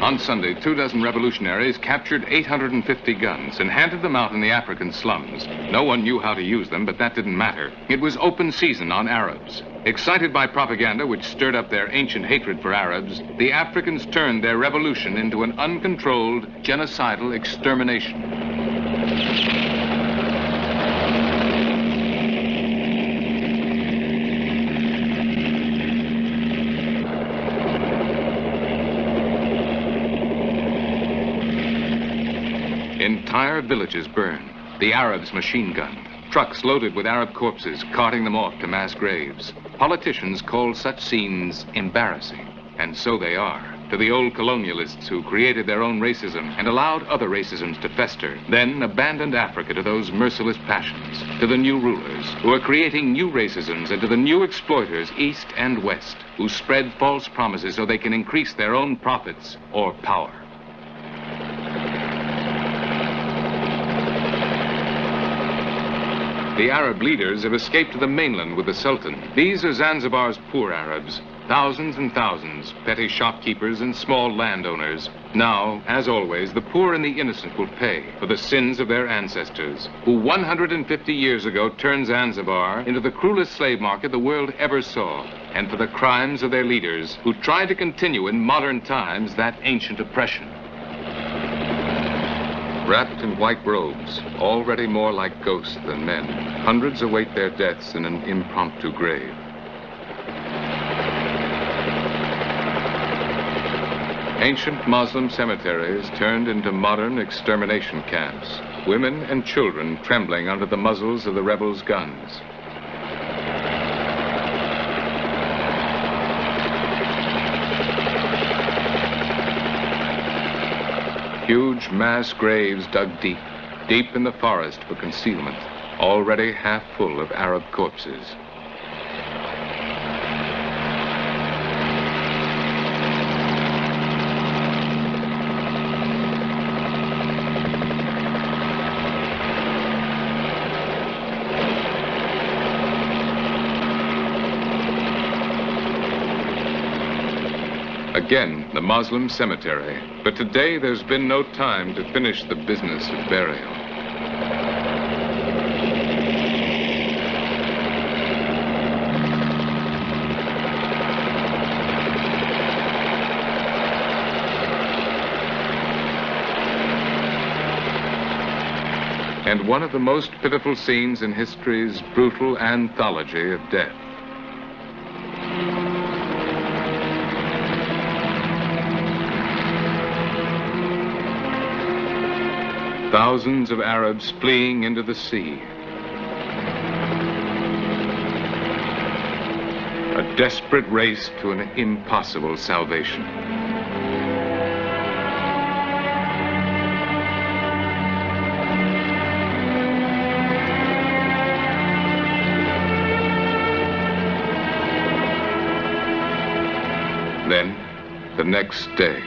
On Sunday, 24 revolutionaries captured 850 guns and handed them out in the African slums. No one knew how to use them, but that didn't matter. It was open season on Arabs. Excited by propaganda which stirred up their ancient hatred for Arabs, the Africans turned their revolution into an uncontrolled, genocidal extermination. Entire villages burned. The Arabs machine-gunned. Trucks loaded with Arab corpses, carting them off to mass graves. Politicians called such scenes embarrassing. And so they are. To the old colonialists who created their own racism and allowed other racisms to fester, then abandoned Africa to those merciless passions. To the new rulers who are creating new racisms, and to the new exploiters, East and West, who spread false promises so they can increase their own profits or power. The Arab leaders have escaped to the mainland with the Sultan. These are Zanzibar's poor Arabs. Thousands and thousands, petty shopkeepers and small landowners. Now, as always, the poor and the innocent will pay for the sins of their ancestors, who 150 years ago turned Zanzibar into the cruelest slave market the world ever saw, and for the crimes of their leaders, who tried to continue in modern times that ancient oppression. Wrapped in white robes, already more like ghosts than men, hundreds await their deaths in an impromptu grave. Ancient Muslim cemeteries turned into modern extermination camps. Women and children trembling under the muzzles of the rebels' guns. Huge mass graves dug deep, deep in the forest for concealment, already half full of Arab corpses. Again, the Muslim cemetery. But today there's been no time to finish the business of burial. And one of the most pitiful scenes in history's brutal anthology of death. Thousands of Arabs fleeing into the sea. A desperate race to an impossible salvation. Then, the next day.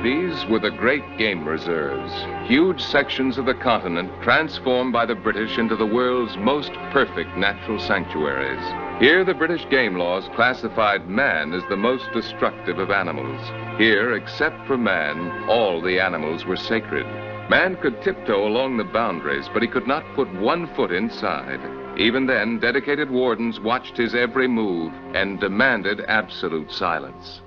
These were the great game reserves, huge sections of the continent transformed by the British into the world's most perfect natural sanctuaries. Here, the British game laws classified man as the most destructive of animals. Here, except for man, all the animals were sacred. Man could tiptoe along the boundaries, but he could not put 1 foot inside. Even then, dedicated wardens watched his every move and demanded absolute silence.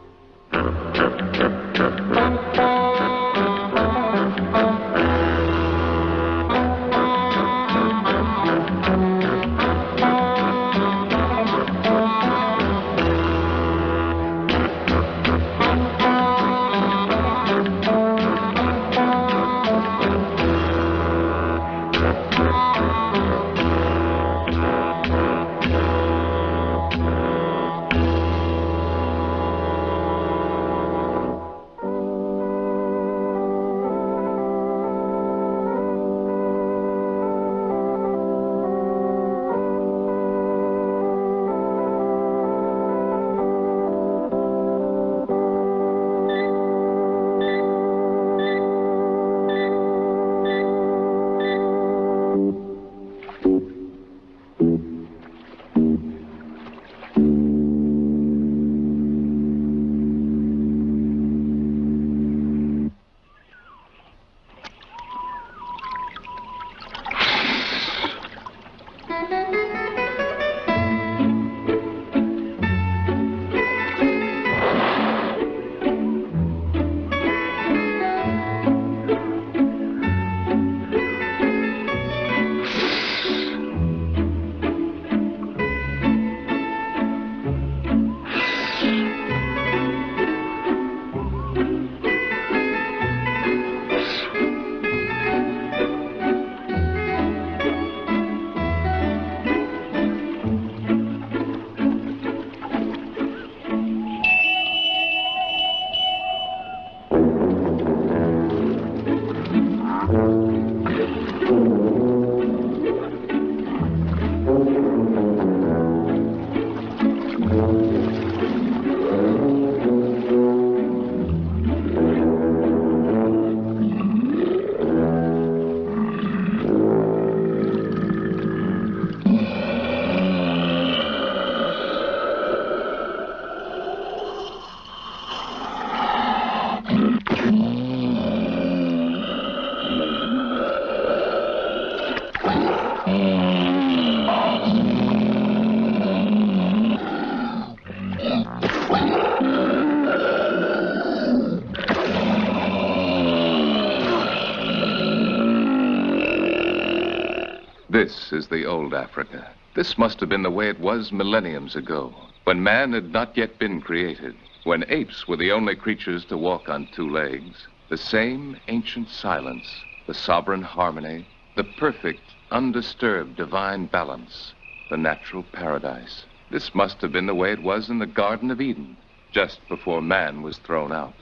This is the old Africa. This must have been the way it was millenniums ago, when man had not yet been created, when apes were the only creatures to walk on two legs. The same ancient silence, the sovereign harmony, the perfect, undisturbed divine balance, the natural paradise. This must have been the way it was in the Garden of Eden, just before man was thrown out.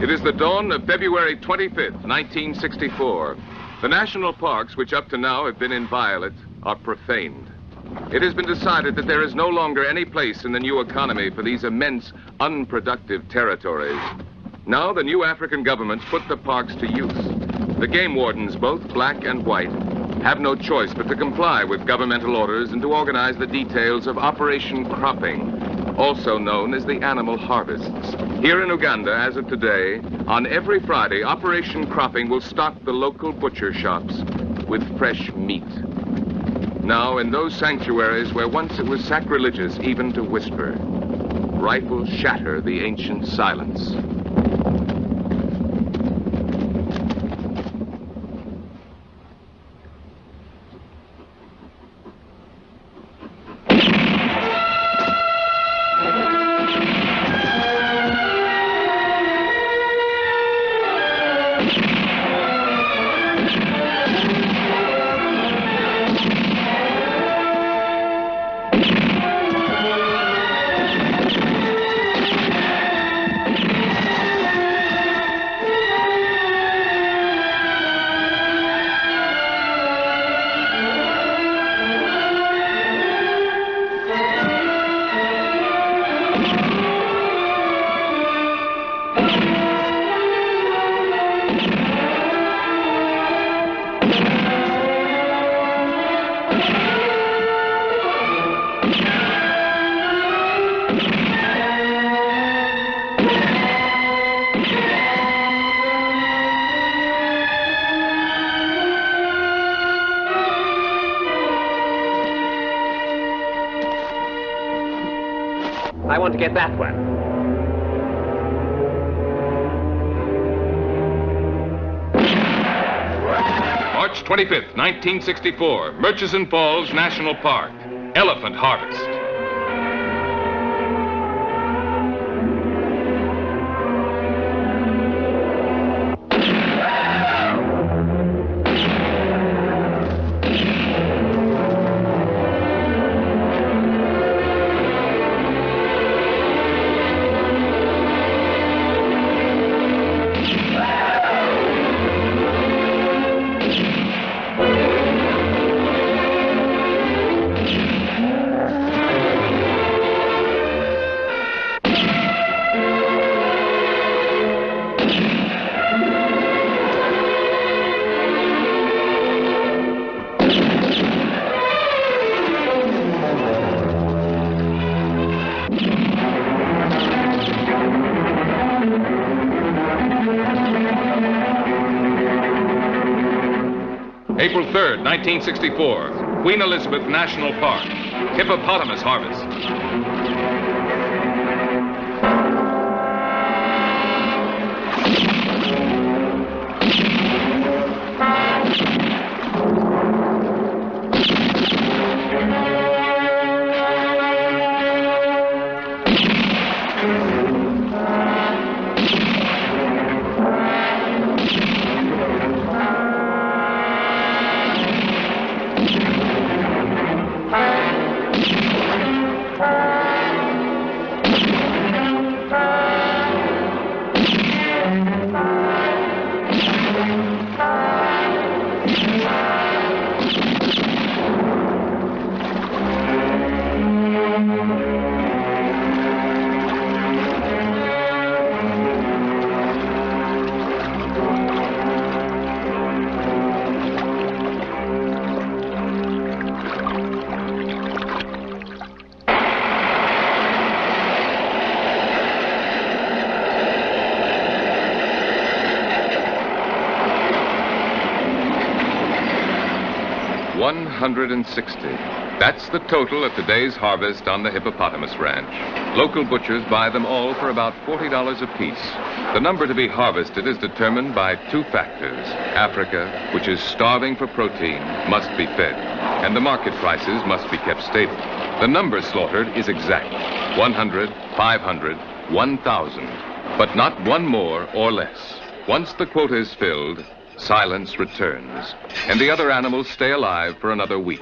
It is the dawn of February 25th, 1964. The national parks, which up to now have been inviolate, are profaned. It has been decided that there is no longer any place in the new economy for these immense, unproductive territories. Now the new African governments put the parks to use. The game wardens, both black and white, have no choice but to comply with governmental orders and to organize the details of Operation Cropping, also known as the animal harvests. Here in Uganda, as of today, on every Friday, Operation Cropping will stock the local butcher shops with fresh meat. Now, in those sanctuaries where once it was sacrilegious even to whisper, rifles shatter the ancient silence. I want to get that one. March 25th, 1964, Murchison Falls National Park, elephant harvest. April 3rd, 1964, Queen Elizabeth National Park, hippopotamus harvest. 160. That's the total of today's harvest on the Hippopotamus Ranch. Local butchers buy them all for about $40 apiece. The number to be harvested is determined by two factors. Africa, which is starving for protein, must be fed, and the market prices must be kept stable. The number slaughtered is exact: 100, 500, 1,000, but not one more or less. Once the quota is filled, silence returns, and the other animals stay alive for another week,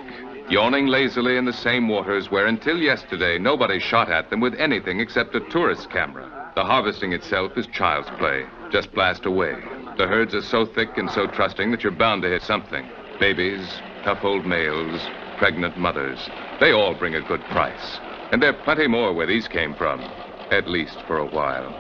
yawning lazily in the same waters where until yesterday nobody shot at them with anything except a tourist camera. The harvesting itself is child's play. Just blast away. The herds are so thick and so trusting that you're bound to hit something. Babies, tough old males, pregnant mothers. They all bring a good price. And there are plenty more where these came from, at least for a while.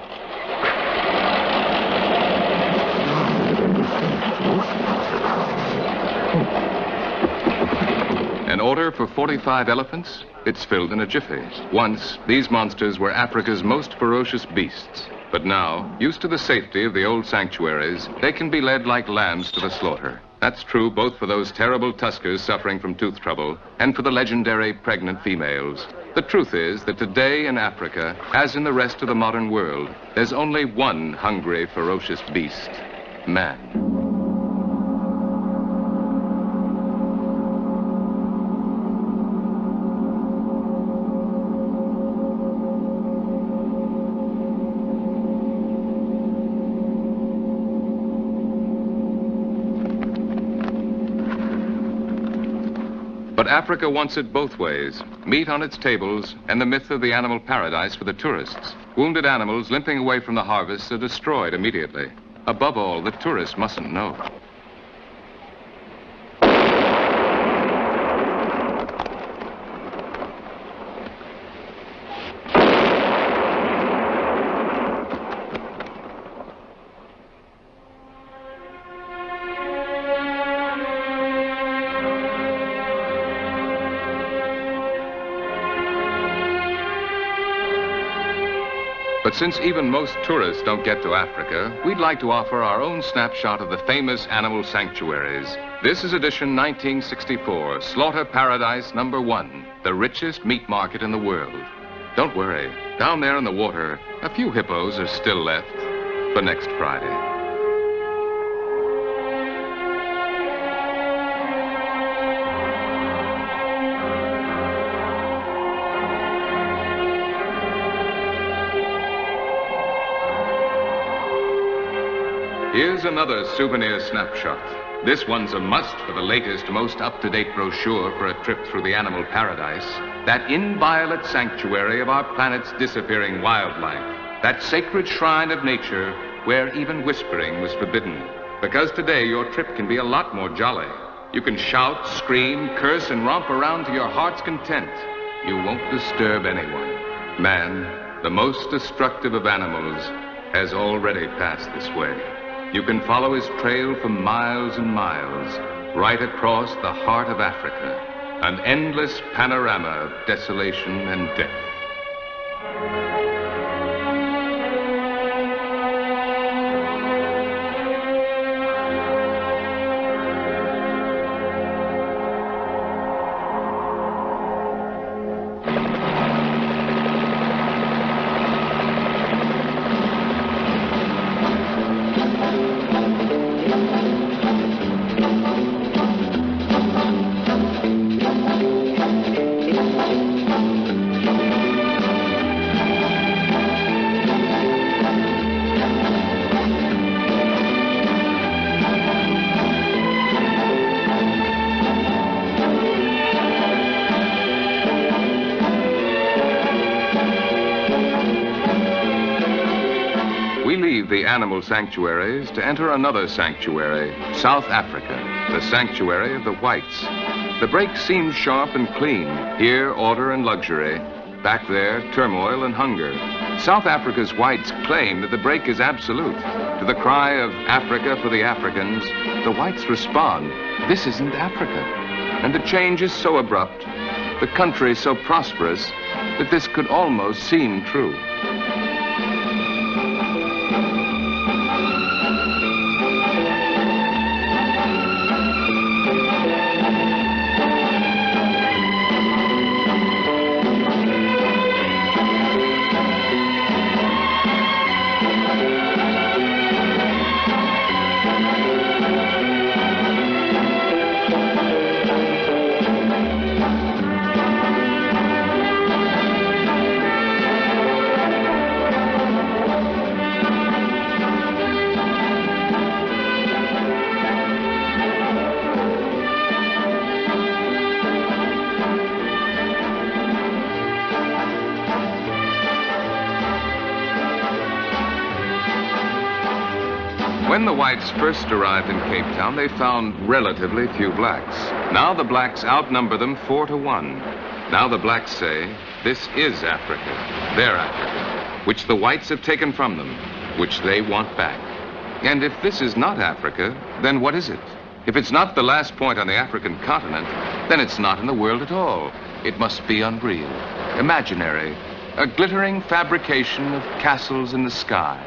An order for 45 elephants? It's filled in a jiffy. Once, these monsters were Africa's most ferocious beasts. But now, used to the safety of the old sanctuaries, they can be led like lambs to the slaughter. That's true both for those terrible tuskers suffering from tooth trouble and for the legendary pregnant females. The truth is that today in Africa, as in the rest of the modern world, there's only one hungry, ferocious beast: man. But Africa wants it both ways. Meat on its tables and the myth of the animal paradise for the tourists. Wounded animals limping away from the harvest are destroyed immediately. Above all, the tourists mustn't know. But since even most tourists don't get to Africa, we'd like to offer our own snapshot of the famous animal sanctuaries. This is edition 1964, Slaughter Paradise #1, the richest meat market in the world. Don't worry, down there in the water, a few hippos are still left for next Friday. Here's another souvenir snapshot. This one's a must for the latest, most up-to-date brochure for a trip through the animal paradise. That inviolate sanctuary of our planet's disappearing wildlife. That sacred shrine of nature where even whispering was forbidden. Because today your trip can be a lot more jolly. You can shout, scream, curse, and romp around to your heart's content. You won't disturb anyone. Man, the most destructive of animals, has already passed this way. You can follow his trail for miles and miles, right across the heart of Africa, an endless panorama of desolation and death. The animal sanctuaries to enter another sanctuary, South Africa, the sanctuary of the whites. The break seems sharp and clean. Here, order and luxury. Back there, turmoil and hunger. South Africa's whites claim that the break is absolute. To the cry of Africa for the Africans, the whites respond, this isn't Africa. And the change is so abrupt, the country so prosperous, that this could almost seem true. When the whites first arrived in Cape Town, they found relatively few blacks. Now the blacks outnumber them 4-1. Now the blacks say, this is Africa, their Africa, which the whites have taken from them, which they want back. And if this is not Africa, then what is it? If it's not the last point on the African continent, then it's not in the world at all. It must be unreal, imaginary, a glittering fabrication of castles in the sky.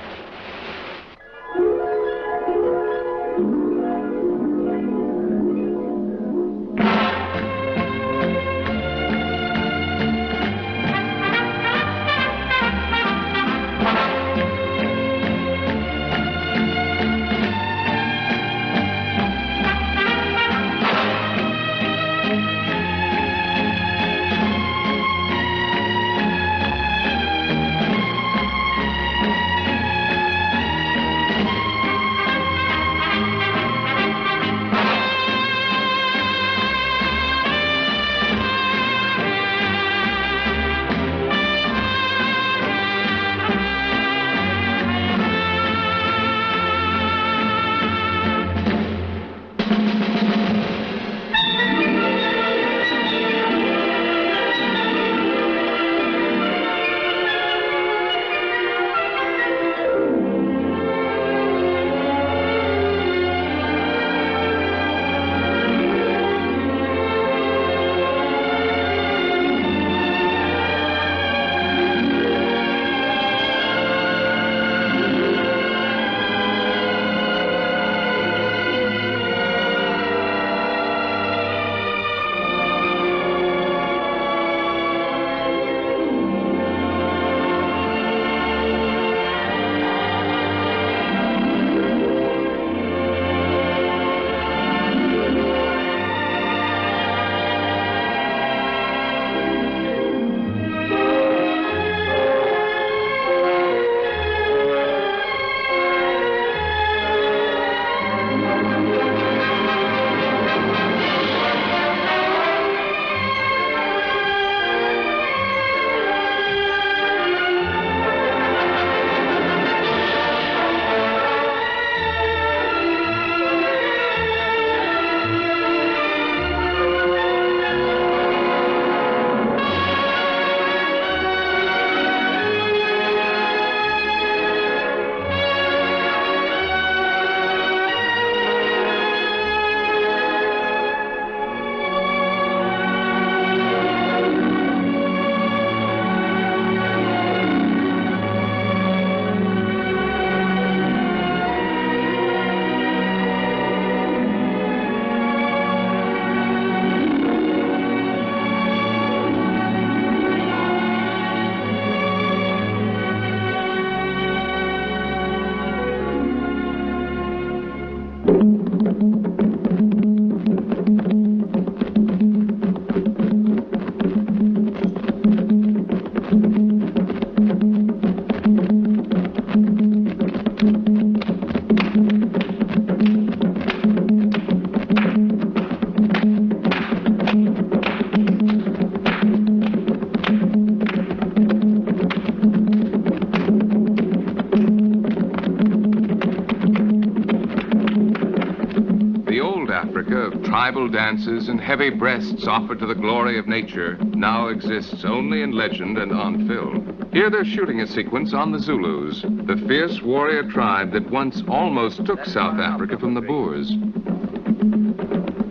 tribal dances and heavy breasts offered to the glory of nature now exists only in legend and on film. Here they're shooting a sequence on the Zulus, the fierce warrior tribe that once almost took South Africa from the Boers.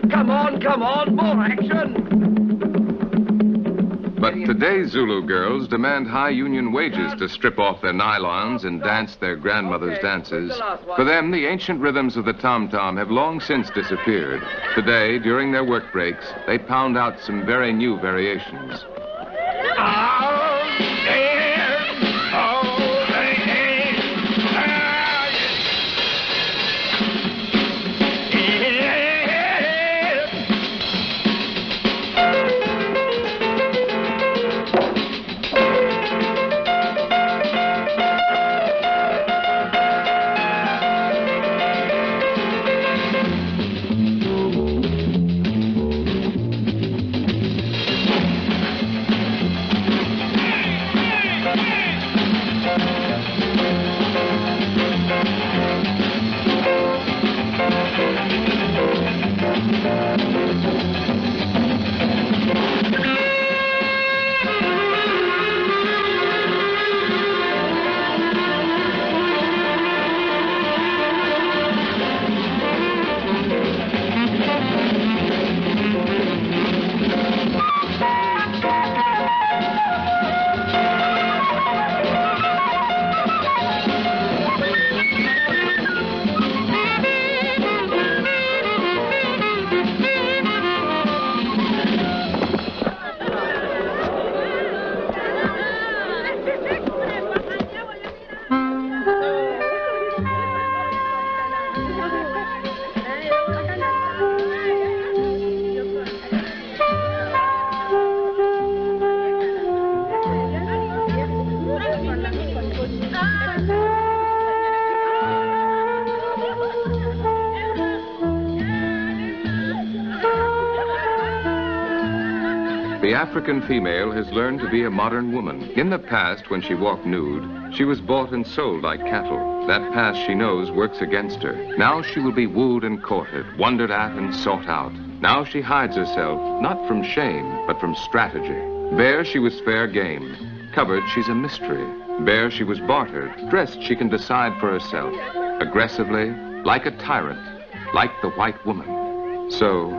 Come on, more action! But today's Zulu girls demand high union wages to strip off their nylons and dance their grandmother's dances. For them, the ancient rhythms of the tom-tom have long since disappeared. Today, during their work breaks, they pound out some very new variations. The African female has learned to be a modern woman. In the past, when she walked nude, she was bought and sold like cattle. That past she knows works against her. Now she will be wooed and courted, wondered at and sought out. Now she hides herself, not from shame, but from strategy. Bare she was fair game. Covered she's a mystery. Bare she was bartered. Dressed she can decide for herself. Aggressively, like a tyrant, like the white woman. So,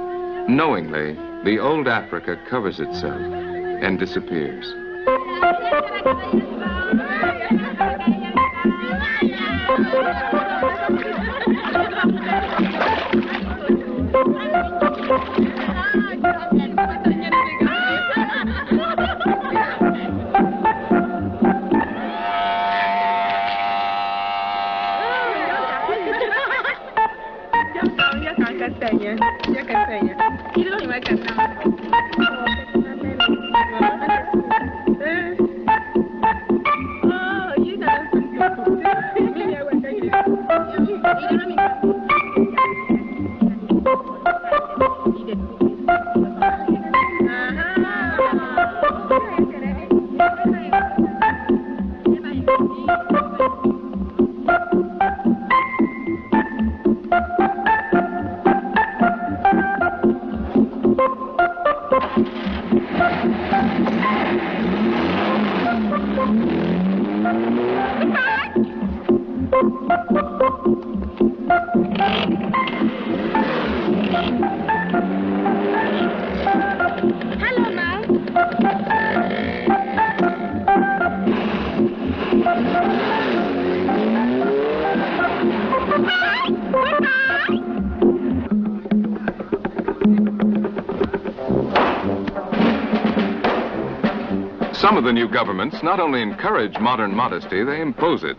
knowingly, the old Africa covers itself and disappears. Some of the new governments not only encourage modern modesty, they impose it.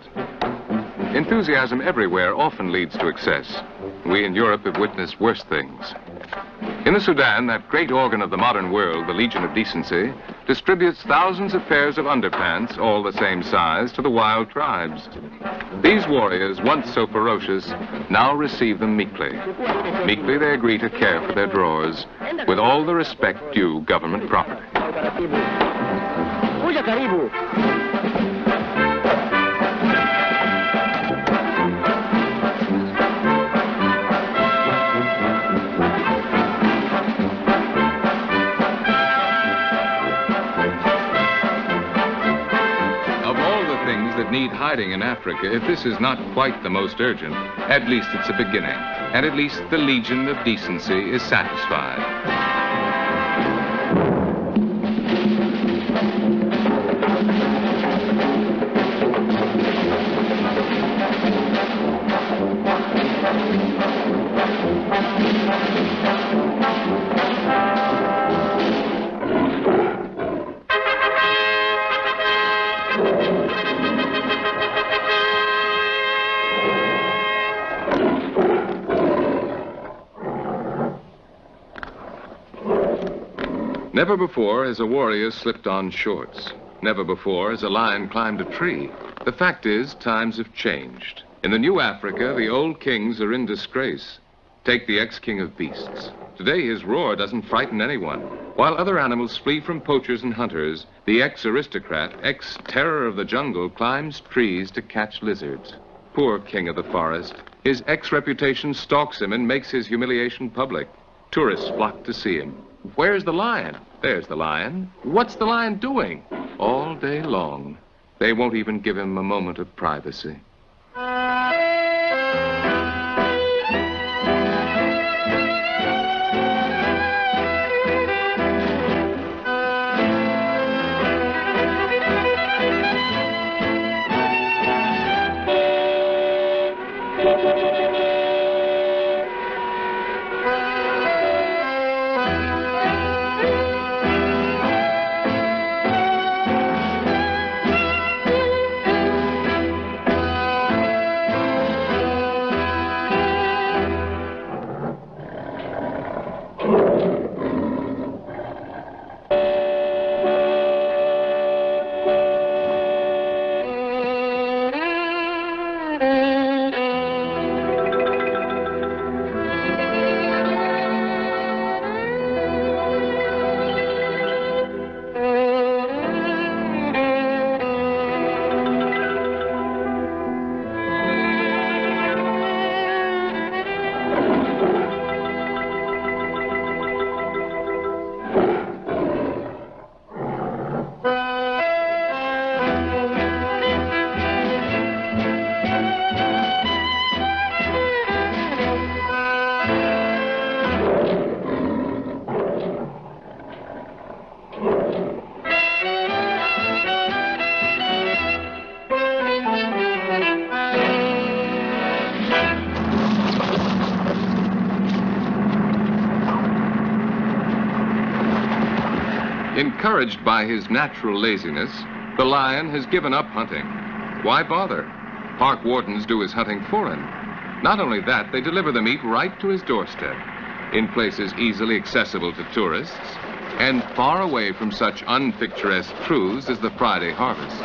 Enthusiasm everywhere often leads to excess. We in Europe have witnessed worse things. In the Sudan, that great organ of the modern world, the Legion of Decency, distributes thousands of pairs of underpants, all the same size, to the wild tribes. These warriors, once so ferocious, now receive them meekly. Meekly they agree to care for their drawers, with all the respect due government property. That need hiding in Africa, if this is not quite the most urgent, at least it's a beginning. And at least the Legion of Decency is satisfied. Never before has a warrior slipped on shorts. Never before has a lion climbed a tree. The fact is, times have changed. In the new Africa, the old kings are in disgrace. Take the ex-king of beasts. Today, his roar doesn't frighten anyone. While other animals flee from poachers and hunters, the ex-aristocrat, ex-terror of the jungle, climbs trees to catch lizards. Poor king of the forest. His ex-reputation stalks him and makes his humiliation public. Tourists flock to see him. Where's the lion? There's the lion. What's the lion doing? All day long. They won't even give him a moment of privacy. Encouraged by his natural laziness, the lion has given up hunting. Why bother? Park wardens do his hunting for him. Not only that, they deliver the meat right to his doorstep, in places easily accessible to tourists, and far away from such unpicturesque truths as the Friday harvests.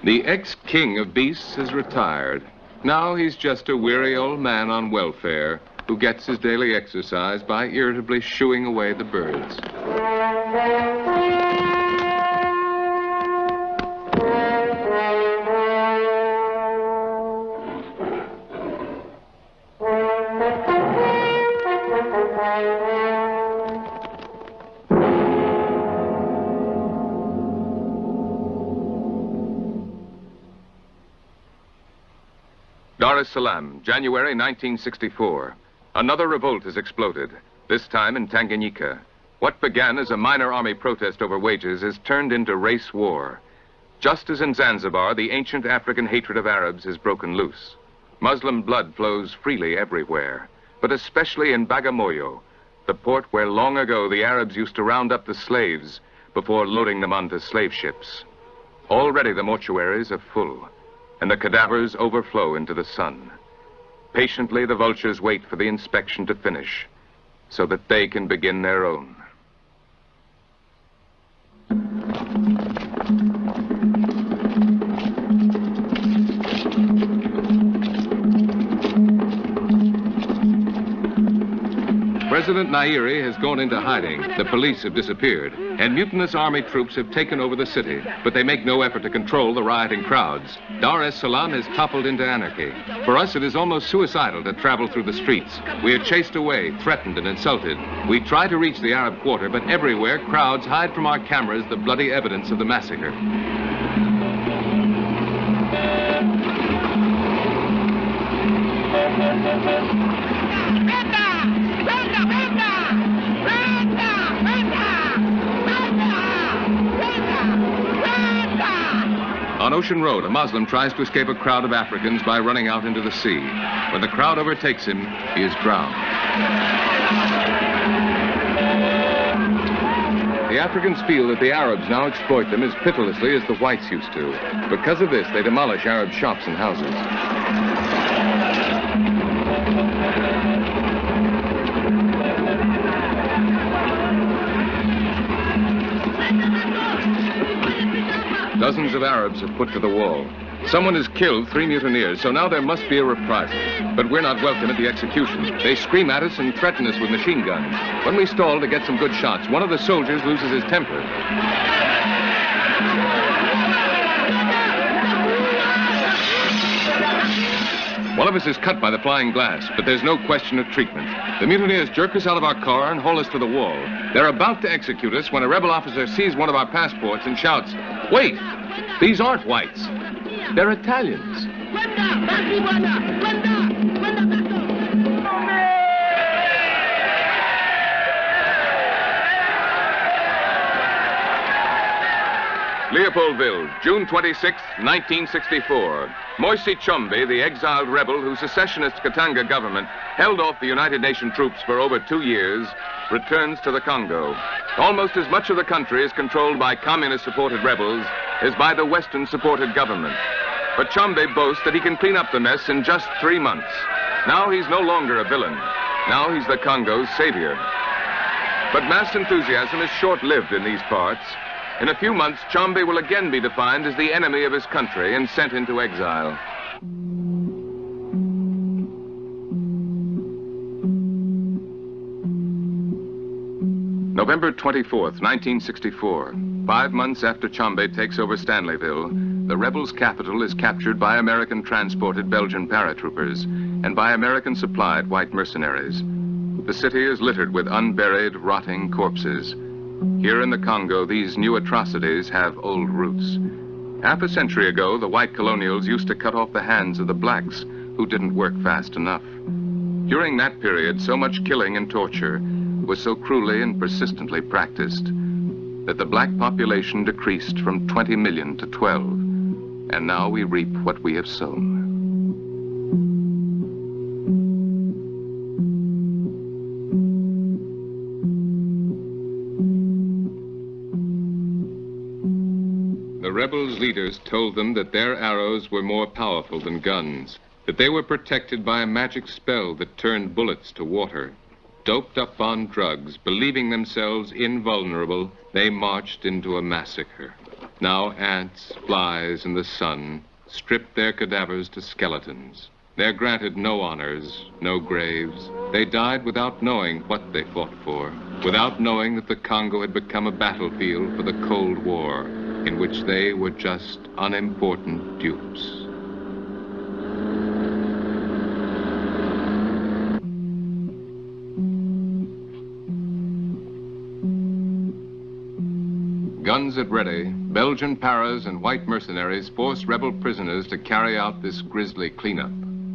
The ex-king of beasts has retired. Now he's just a weary old man on welfare who gets his daily exercise by irritably shooing away the birds. Dar es Salaam, January 1964. Another revolt has exploded, this time in Tanganyika. What began as a minor army protest over wages has turned into race war. Just as in Zanzibar, the ancient African hatred of Arabs has broken loose. Muslim blood flows freely everywhere, but especially in Bagamoyo, the port where long ago the Arabs used to round up the slaves before loading them onto slave ships. Already the mortuaries are full, and the cadavers overflow into the sun. Patiently, the vultures wait for the inspection to finish, so that they can begin their own. President Nyerere has gone into hiding. The police have disappeared, and mutinous army troops have taken over the city, but they make no effort to control the rioting crowds. Dar es Salaam has toppled into anarchy. For us, it is almost suicidal to travel through the streets. We are chased away, threatened and insulted. We try to reach the Arab quarter, but everywhere, crowds hide from our cameras the bloody evidence of the massacre. On Ocean Road, a Muslim tries to escape a crowd of Africans by running out into the sea. When the crowd overtakes him, he is drowned. The Africans feel that the Arabs now exploit them as pitilessly as the whites used to. Because of this, they demolish Arab shops and houses. Dozens of Arabs have put to the wall. Someone has killed 3 mutineers, so now there must be a reprisal. But we're not welcome at the execution. They scream at us and threaten us with machine guns. When we stall to get some good shots, one of the soldiers loses his temper. One of us is cut by the flying glass, but there's no question of treatment. The mutineers jerk us out of our car and haul us to the wall. They're about to execute us when a rebel officer sees one of our passports and shouts, "Wait! These aren't whites. They're Italians." Leopoldville, June 26, 1964. Moise Tshombe, the exiled rebel whose secessionist Katanga government held off the United Nations troops for over 2 years, returns to the Congo. Almost as much of the country is controlled by communist-supported rebels as by the Western-supported government. But Tshombe boasts that he can clean up the mess in just 3 months. Now he's no longer a villain. Now he's the Congo's savior. But mass enthusiasm is short-lived in these parts. In a few months, Tshombe will again be defined as the enemy of his country and sent into exile. November 24th, 1964. 5 months after Tshombe takes over Stanleyville, the rebels' capital is captured by American-transported Belgian paratroopers and by American-supplied white mercenaries. The city is littered with unburied, rotting corpses. Here in the Congo, these new atrocities have old roots. Half a century ago, the white colonials used to cut off the hands of the blacks who didn't work fast enough. During that period, so much killing and torture was so cruelly and persistently practiced that the black population decreased from 20 million to 12, and now we reap what we have sown. The rebels' leaders told them that their arrows were more powerful than guns, that they were protected by a magic spell that turned bullets to water. Doped up on drugs, believing themselves invulnerable, they marched into a massacre. Now ants, flies, and the sun stripped their cadavers to skeletons. They're granted no honors, no graves. They died without knowing what they fought for, without knowing that the Congo had become a battlefield for the Cold War, in which they were just unimportant dupes. Guns at ready, Belgian paras and white mercenaries forced rebel prisoners to carry out this grisly cleanup.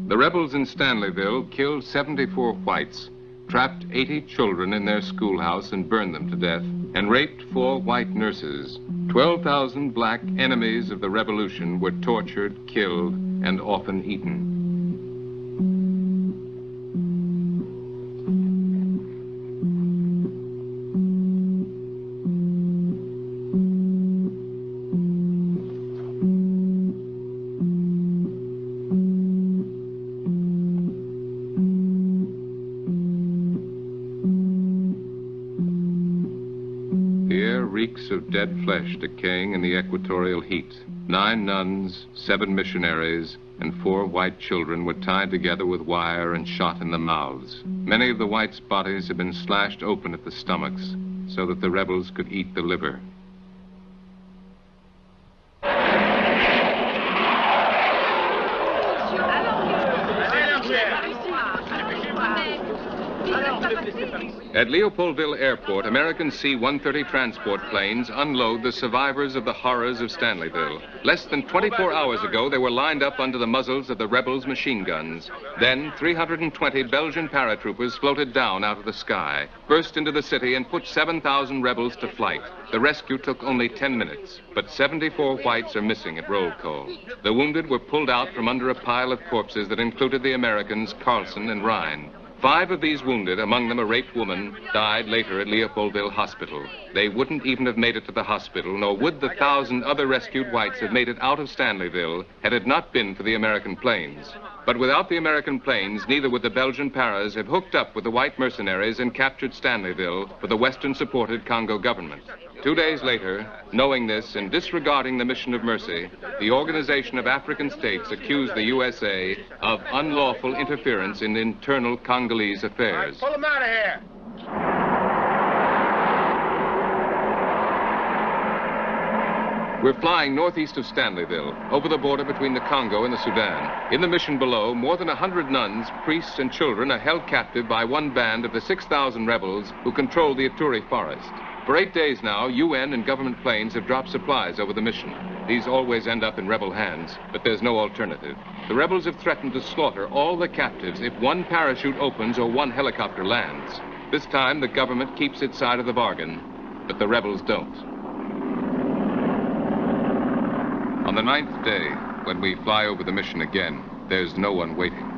The rebels in Stanleyville killed 74 whites, trapped 80 children in their schoolhouse and burned them to death, and raped 4 white nurses. 12,000 black enemies of the revolution were tortured, killed, and often eaten. Reeks of dead flesh decaying in the equatorial heat. 9 nuns, 7 missionaries, and 4 white children were tied together with wire and shot in the mouths. Many of the whites' bodies had been slashed open at the stomachs so that the rebels could eat the liver. At Leopoldville Airport, American C-130 transport planes unload the survivors of the horrors of Stanleyville. Less than 24 hours ago, they were lined up under the muzzles of the rebels' machine guns. Then, 320 Belgian paratroopers floated down out of the sky, burst into the city, and put 7,000 rebels to flight. The rescue took only 10 minutes, but 74 whites are missing at roll call. The wounded were pulled out from under a pile of corpses that included the Americans Carlson and Rhine. 5 of these wounded, among them a raped woman, died later at Leopoldville Hospital. They wouldn't even have made it to the hospital, nor would the 1,000 other rescued whites have made it out of Stanleyville had it not been for the American planes. But without the American planes, neither would the Belgian paras have hooked up with the white mercenaries and captured Stanleyville for the Western-supported Congo government. 2 days later, knowing this and disregarding the mission of mercy, the Organization of African States accused the USA of unlawful interference in internal Congolese affairs. Pull them out of here! We're flying northeast of Stanleyville, over the border between the Congo and the Sudan. In the mission below, more than 100 nuns, priests, and children are held captive by one band of the 6,000 rebels who control the Ituri forest. For 8 days now, UN and government planes have dropped supplies over the mission. These always end up in rebel hands, but there's no alternative. The rebels have threatened to slaughter all the captives if one parachute opens or one helicopter lands. This time, the government keeps its side of the bargain, but the rebels don't. On the 9th day, when we fly over the mission again, there's no one waiting.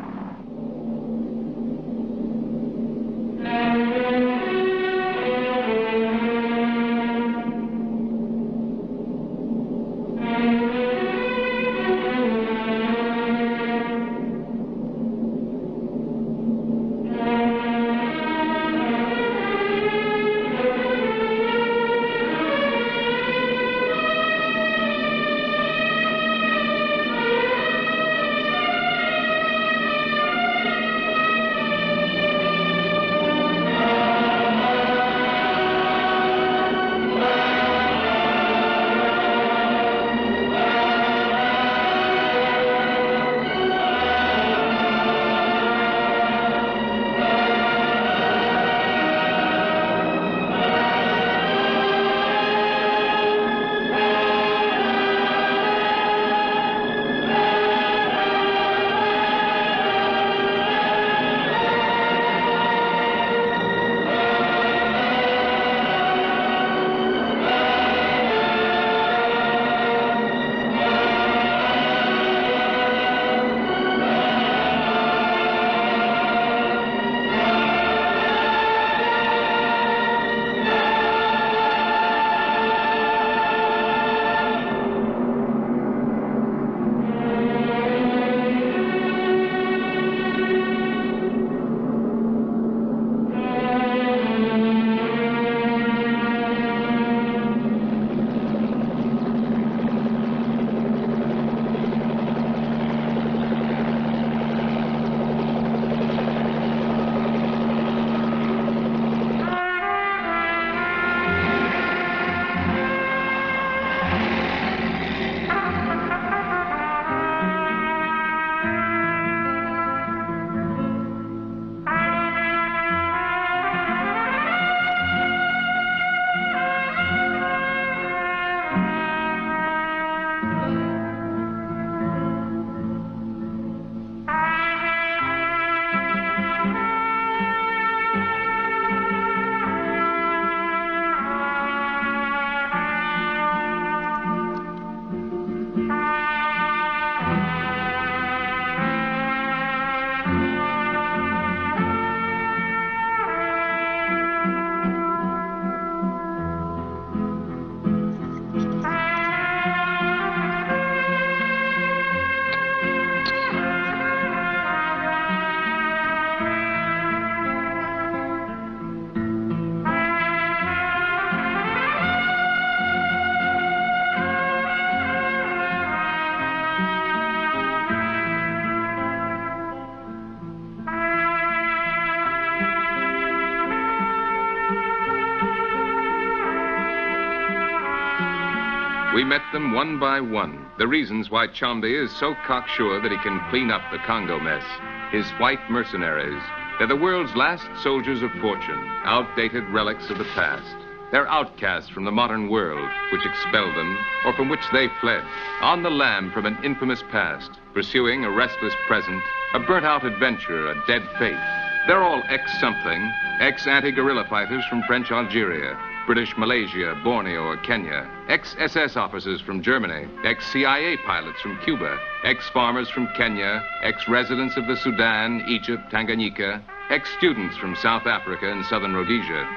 We met them one by one, the reasons why Chombe is so cocksure that he can clean up the Congo mess. His white mercenaries. They're the world's last soldiers of fortune, outdated relics of the past. They're outcasts from the modern world, which expelled them, or from which they fled, on the lam from an infamous past, pursuing a restless present, a burnt-out adventure, a dead fate. They're all ex-something, ex-anti-guerrilla fighters from French Algeria, British Malaysia, Borneo, or Kenya, ex-SS officers from Germany, ex-CIA pilots from Cuba, ex-farmers from Kenya, ex-residents of the Sudan, Egypt, Tanganyika, ex-students from South Africa and southern Rhodesia.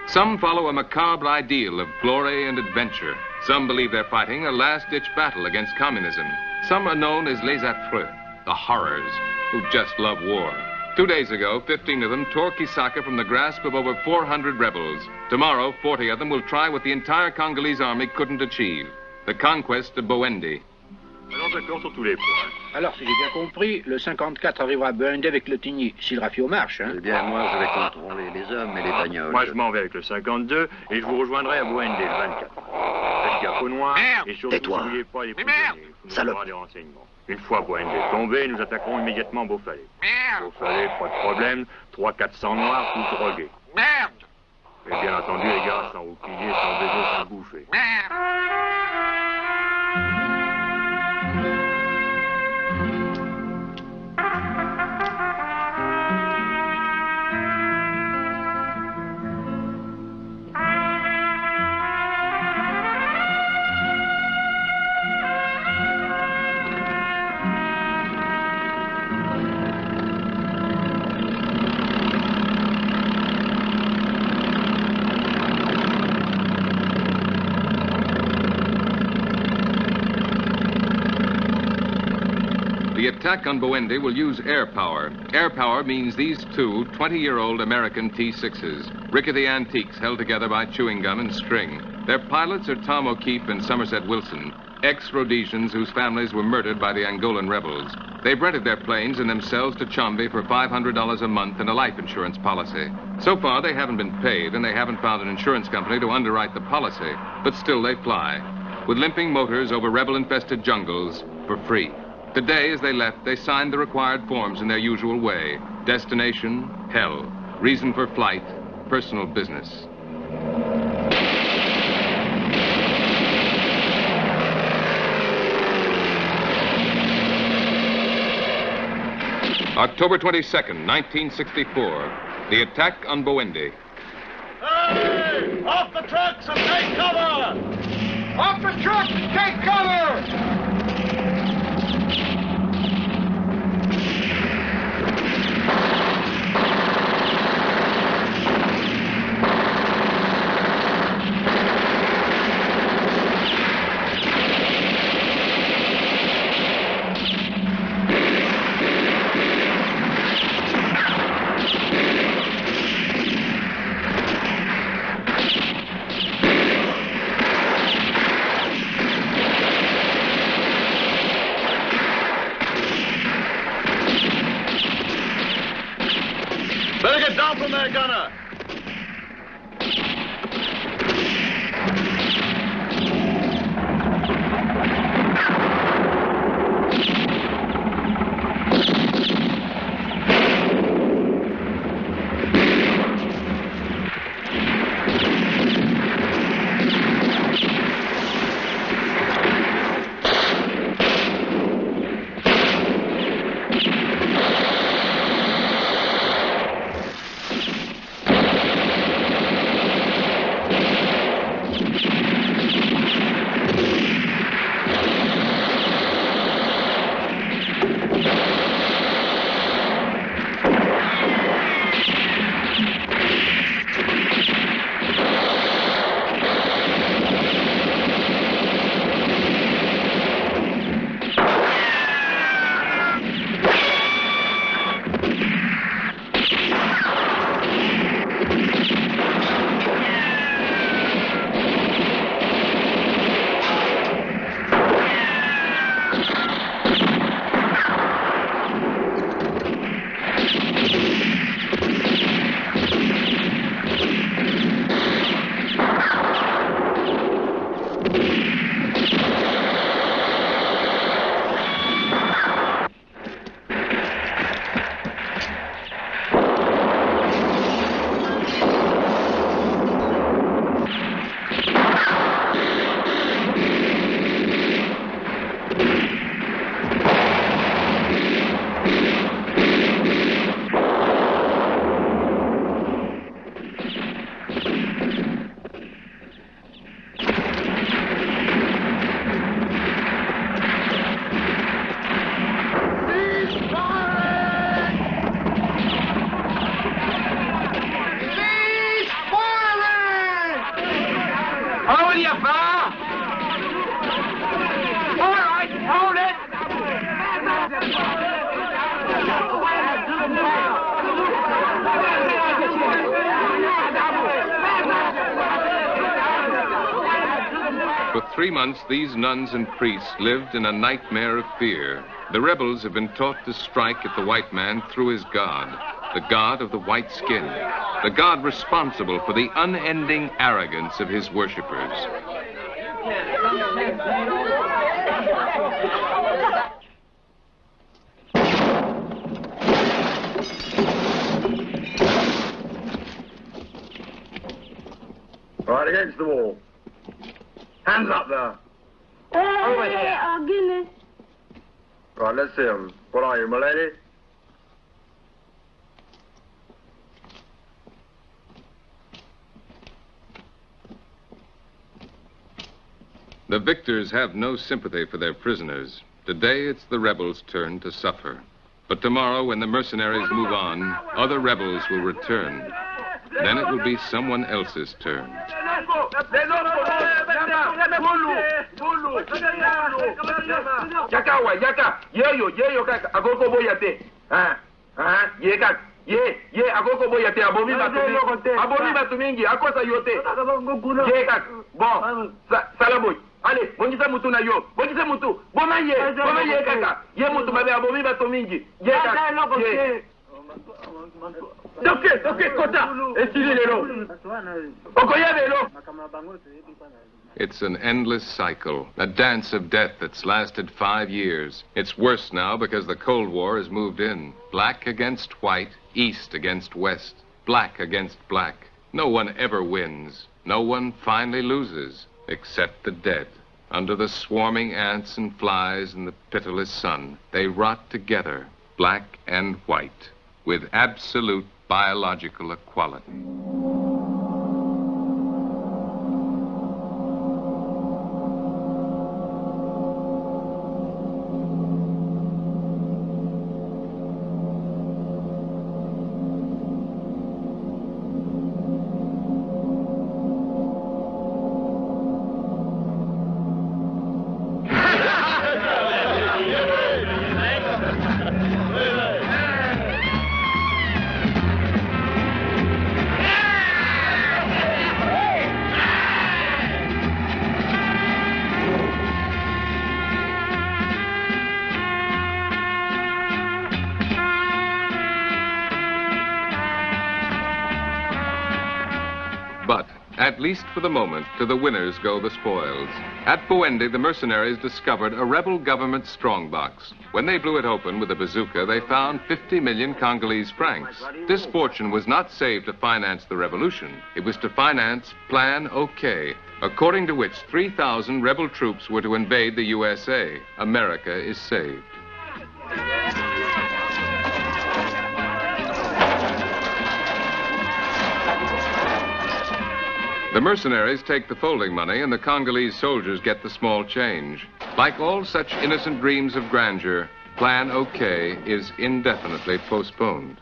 Some follow a macabre ideal of glory and adventure. Some believe they're fighting a last-ditch battle against communism. Some are known as les affreux, the horrors, who just love war. 2 days ago, 15 of them tore Kisaka from the grasp of over 400 rebels. Tomorrow, 40 of them will try what the entire Congolese army couldn't achieve, the conquest of Buendi. Alors d'accord sur tous les points. Alors, si j'ai bien compris, le 54 arrivera à Buendi avec le Tigny, s'il Rafio marche, hein? Eh bien, moi, je vais contrôler les hommes et les bagnoles. Moi, je m'en vais avec le 52 et je vous rejoindrai à Buendi le 24. Faites gaffe au noir et surtout, n'oubliez pas les prisonniers. Salope. Des renseignements. Une fois Buendi tombé, nous attaquerons immédiatement Beaufalais. Beaufalais, pas de problème, 300-400 noirs, tous drogués. Merde! Et bien entendu, les gars, sans rouquiller, sans baiser, sans bouffer. The attack on Buendi will use air power. Air power means these two 20-year-old American T-6s, rickety antiques held together by chewing gum and string. Their pilots are Tom O'Keefe and Somerset Wilson, ex-Rhodesians whose families were murdered by the Angolan rebels. They've rented their planes and themselves to Chombe for $500 a month and a life insurance policy. So far, they haven't been paid, and they haven't found an insurance company to underwrite the policy. But still, they fly, with limping motors over rebel-infested jungles for free. Today, as they left, they signed the required forms in their usual way. Destination, hell. Reason for flight, personal business. October 22nd, 1964. The attack on Buendi. Hey! Off the trucks and take cover! Off the trucks and take cover! Hold your bar! All right, hold it! For 3 months, these nuns and priests lived in a nightmare of fear. The rebels have been taught to strike at the white man through his God, the God of the white skin, the God responsible for the unending arrogance of his worshippers. Right against the wall. Hands up there. Over here. Oh, goodness. Right, let's see him. What are you, my lady? The victors have no sympathy for their prisoners. Today, it's the rebels' turn to suffer. But tomorrow, when the mercenaries move on, other rebels will return. Then it will be someone else's turn. Allez, bongisa mutu na yo. Bongisa mutu. Boma ye kaka. Ye mutu mabe abomi bato mingi. Ye kaka. Ye. Doke, kota. Esili lelo. Okoya lelo. It's an endless cycle, a dance of death that's lasted 5 years. It's worse now because the Cold War has moved in. Black against white, east against west, black against black. No one ever wins. No one finally loses. Except the dead. Under the swarming ants and flies and the pitiless sun, they rot together, black and white, with absolute biological equality. But, at least for the moment, to the winners go the spoils. At Buendi, the mercenaries discovered a rebel government strongbox. When they blew it open with a bazooka, they found 50 million Congolese francs. This fortune was not saved to finance the revolution. It was to finance Plan OK, according to which 3,000 rebel troops were to invade the USA. America is saved. The mercenaries take the folding money and the Congolese soldiers get the small change. Like all such innocent dreams of grandeur, Plan OK is indefinitely postponed.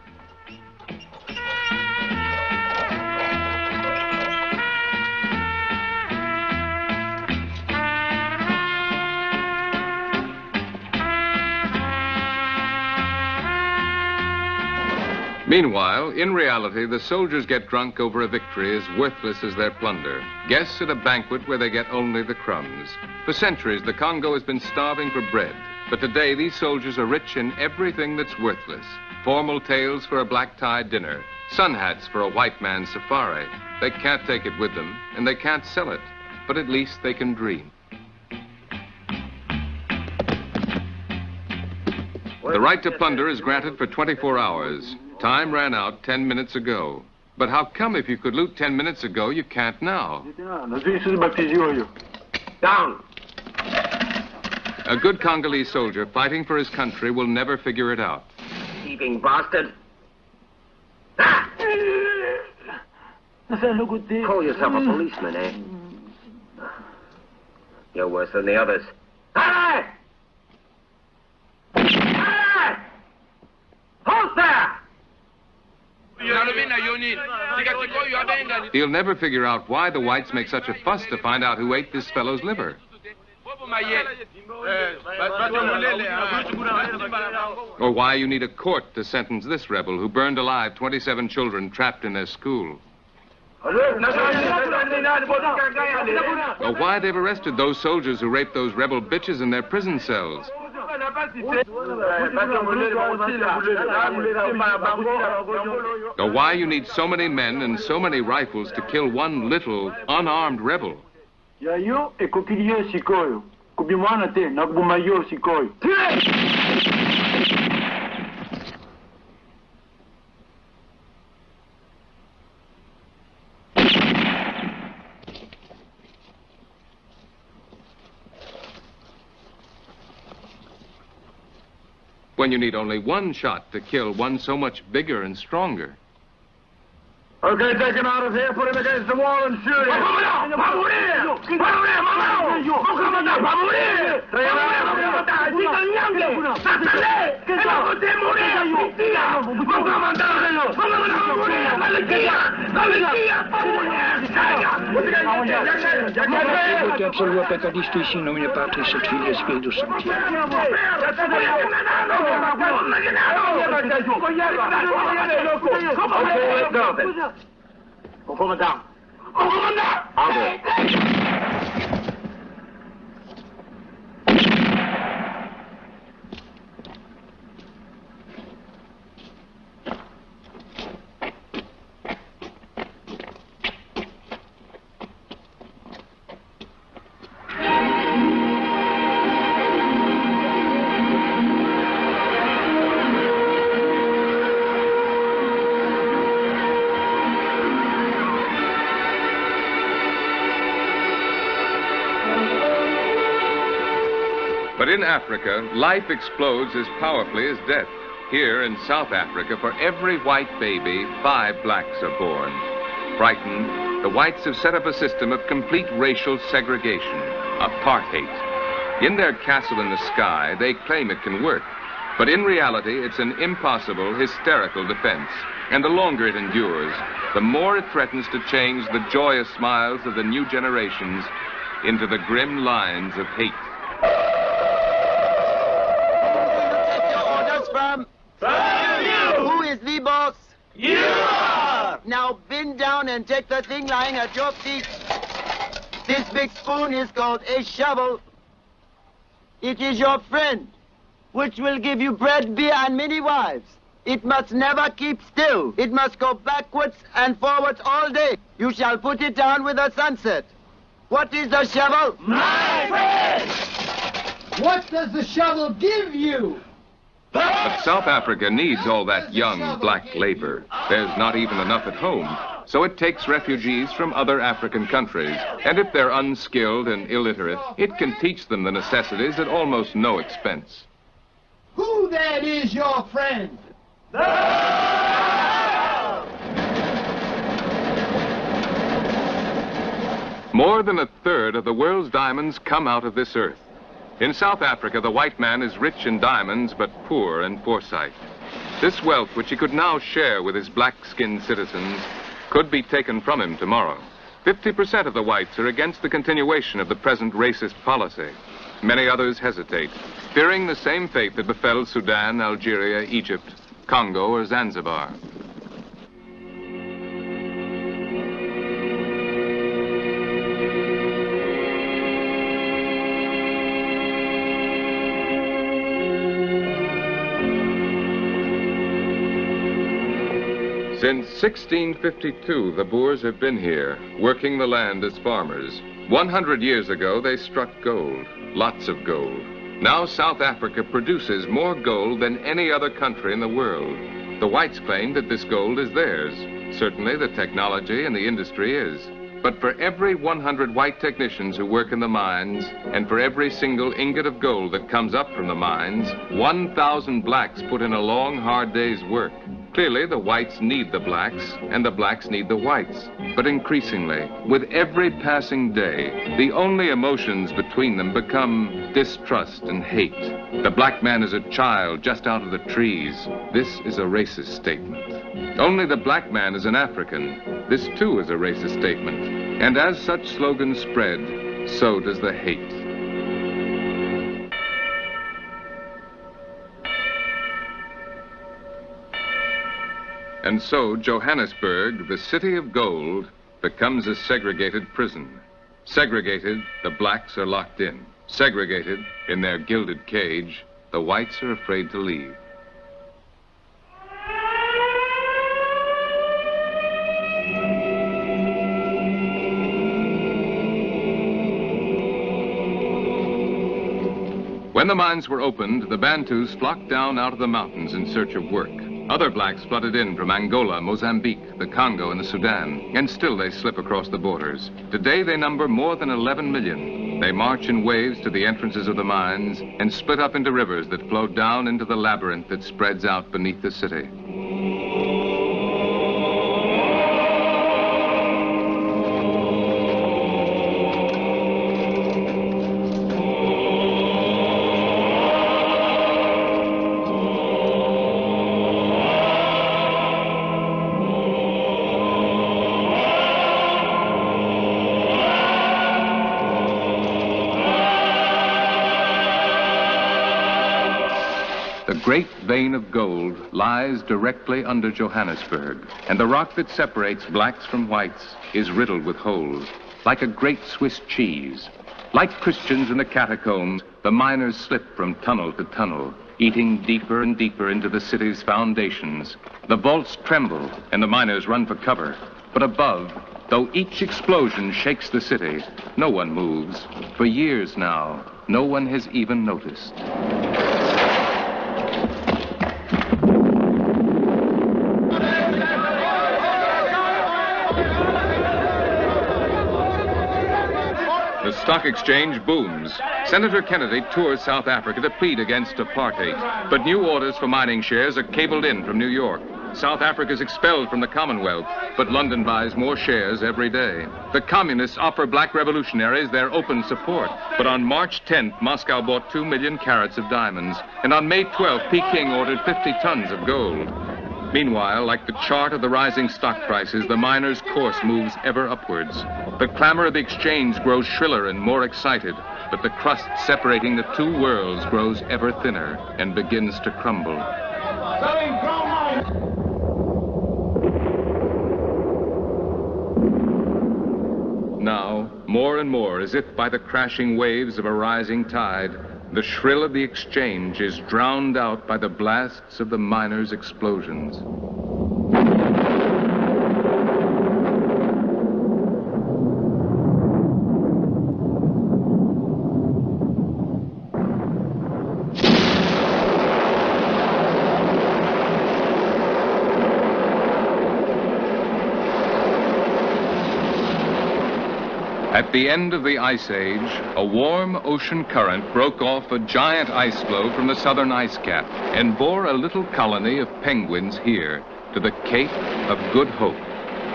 Meanwhile, in reality, the soldiers get drunk over a victory as worthless as their plunder. Guests at a banquet where they get only the crumbs. For centuries, the Congo has been starving for bread. But today, these soldiers are rich in everything that's worthless. Formal tails for a black-tie dinner. Sun hats for a white man's safari. They can't take it with them, and they can't sell it. But at least they can dream. The right to plunder is granted for 24 hours. Time ran out 10 minutes ago. But how come if you could loot 10 minutes ago, you can't now? Down! A good Congolese soldier fighting for his country will never figure it out. Thieving bastard! Ah! Call yourself a policeman, eh? You're worse than the others. Hey! Hey! Halt there! He'll never figure out why the whites make such a fuss to find out who ate this fellow's liver. Or why you need a court to sentence this rebel who burned alive 27 children trapped in their school. Or why they've arrested those soldiers who raped those rebel bitches in their prison cells. Or why you need so many men and so many rifles to kill one little, unarmed rebel. When you need only one shot to kill one so much bigger and stronger. Okay, take him out of here, put him against the wall and shoot him. Absolvo peccadisto in nomine Patris et Filii et Spiritus Sancti. Commandant. But in Africa, life explodes as powerfully as death. Here in South Africa, for every white baby, 5 blacks are born. Frightened, the whites have set up a system of complete racial segregation, apartheid. In their castle in the sky, they claim it can work. But in reality, it's an impossible, hysterical defense. And the longer it endures, the more it threatens to change the joyous smiles of the new generations into the grim lines of hate. Who is the boss? You are! Now bend down and take the thing lying at your feet. This big spoon is called a shovel. It is your friend, which will give you bread, beer, and many wives. It must never keep still. It must go backwards and forwards all day. You shall put it down with the sunset. What is the shovel? My friend! What does the shovel give you? But South Africa needs all that young black labor. There's not even enough at home. So it takes refugees from other African countries. And if they're unskilled and illiterate, it can teach them the necessities at almost no expense. Who then is your friend? More than a third of the world's diamonds come out of this earth. In South Africa, the white man is rich in diamonds, but poor in foresight. This wealth, which he could now share with his black-skinned citizens, could be taken from him tomorrow. 50% of the whites are against the continuation of the present racist policy. Many others hesitate, fearing the same fate that befell Sudan, Algeria, Egypt, Congo, or Zanzibar. Since 1652, the Boers have been here, working the land as farmers. 100 years ago, they struck gold, lots of gold. Now South Africa produces more gold than any other country in the world. The whites claim that this gold is theirs. Certainly the technology and the industry is. But for every 100 white technicians who work in the mines, and for every single ingot of gold that comes up from the mines, 1,000 blacks put in a long, hard day's work. Clearly, the whites need the blacks, and the blacks need the whites. But increasingly, with every passing day, the only emotions between them become distrust and hate. The black man is a child just out of the trees. This is a racist statement. Only the black man is an African. This too is a racist statement. And as such slogans spread, so does the hate. And so Johannesburg, the city of gold, becomes a segregated prison. Segregated, the blacks are locked in. Segregated, in their gilded cage, the whites are afraid to leave. When the mines were opened, the Bantus flocked down out of the mountains in search of work. Other blacks flooded in from Angola, Mozambique, the Congo, and the Sudan, and still they slip across the borders. Today they number more than 11 million. They march in waves to the entrances of the mines and split up into rivers that flow down into the labyrinth that spreads out beneath the city. The great vein of gold lies directly under Johannesburg, and the rock that separates blacks from whites is riddled with holes, like a great Swiss cheese. Like Christians in the catacombs, the miners slip from tunnel to tunnel, eating deeper and deeper into the city's foundations. The vaults tremble, and the miners run for cover. But above, though each explosion shakes the city, no one moves. For years now, no one has even noticed. The stock exchange booms. Senator Kennedy tours South Africa to plead against apartheid. But new orders for mining shares are cabled in from New York. South Africa is expelled from the Commonwealth, but London buys more shares every day. The communists offer black revolutionaries their open support. But on March 10th, Moscow bought 2 million carats of diamonds. And on May 12th, Peking ordered 50 tons of gold. Meanwhile, like the chart of the rising stock prices, the miners' course moves ever upwards. The clamor of the exchange grows shriller and more excited, but the crust separating the two worlds grows ever thinner and begins to crumble. Now, more and more, as if by the crashing waves of a rising tide, the shrill of the exchange is drowned out by the blasts of the miners' explosions. At the end of the Ice Age, a warm ocean current broke off a giant ice floe from the southern ice cap and bore a little colony of penguins here to the Cape of Good Hope.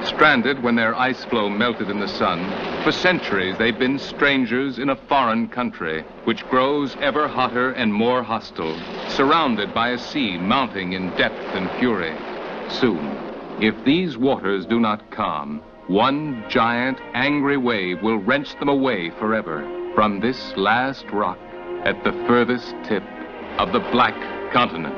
Stranded when their ice floe melted in the sun, for centuries they've been strangers in a foreign country, which grows ever hotter and more hostile, surrounded by a sea mounting in depth and fury. Soon, if these waters do not calm, one giant, angry wave will wrench them away forever from this last rock at the furthest tip of the Black Continent.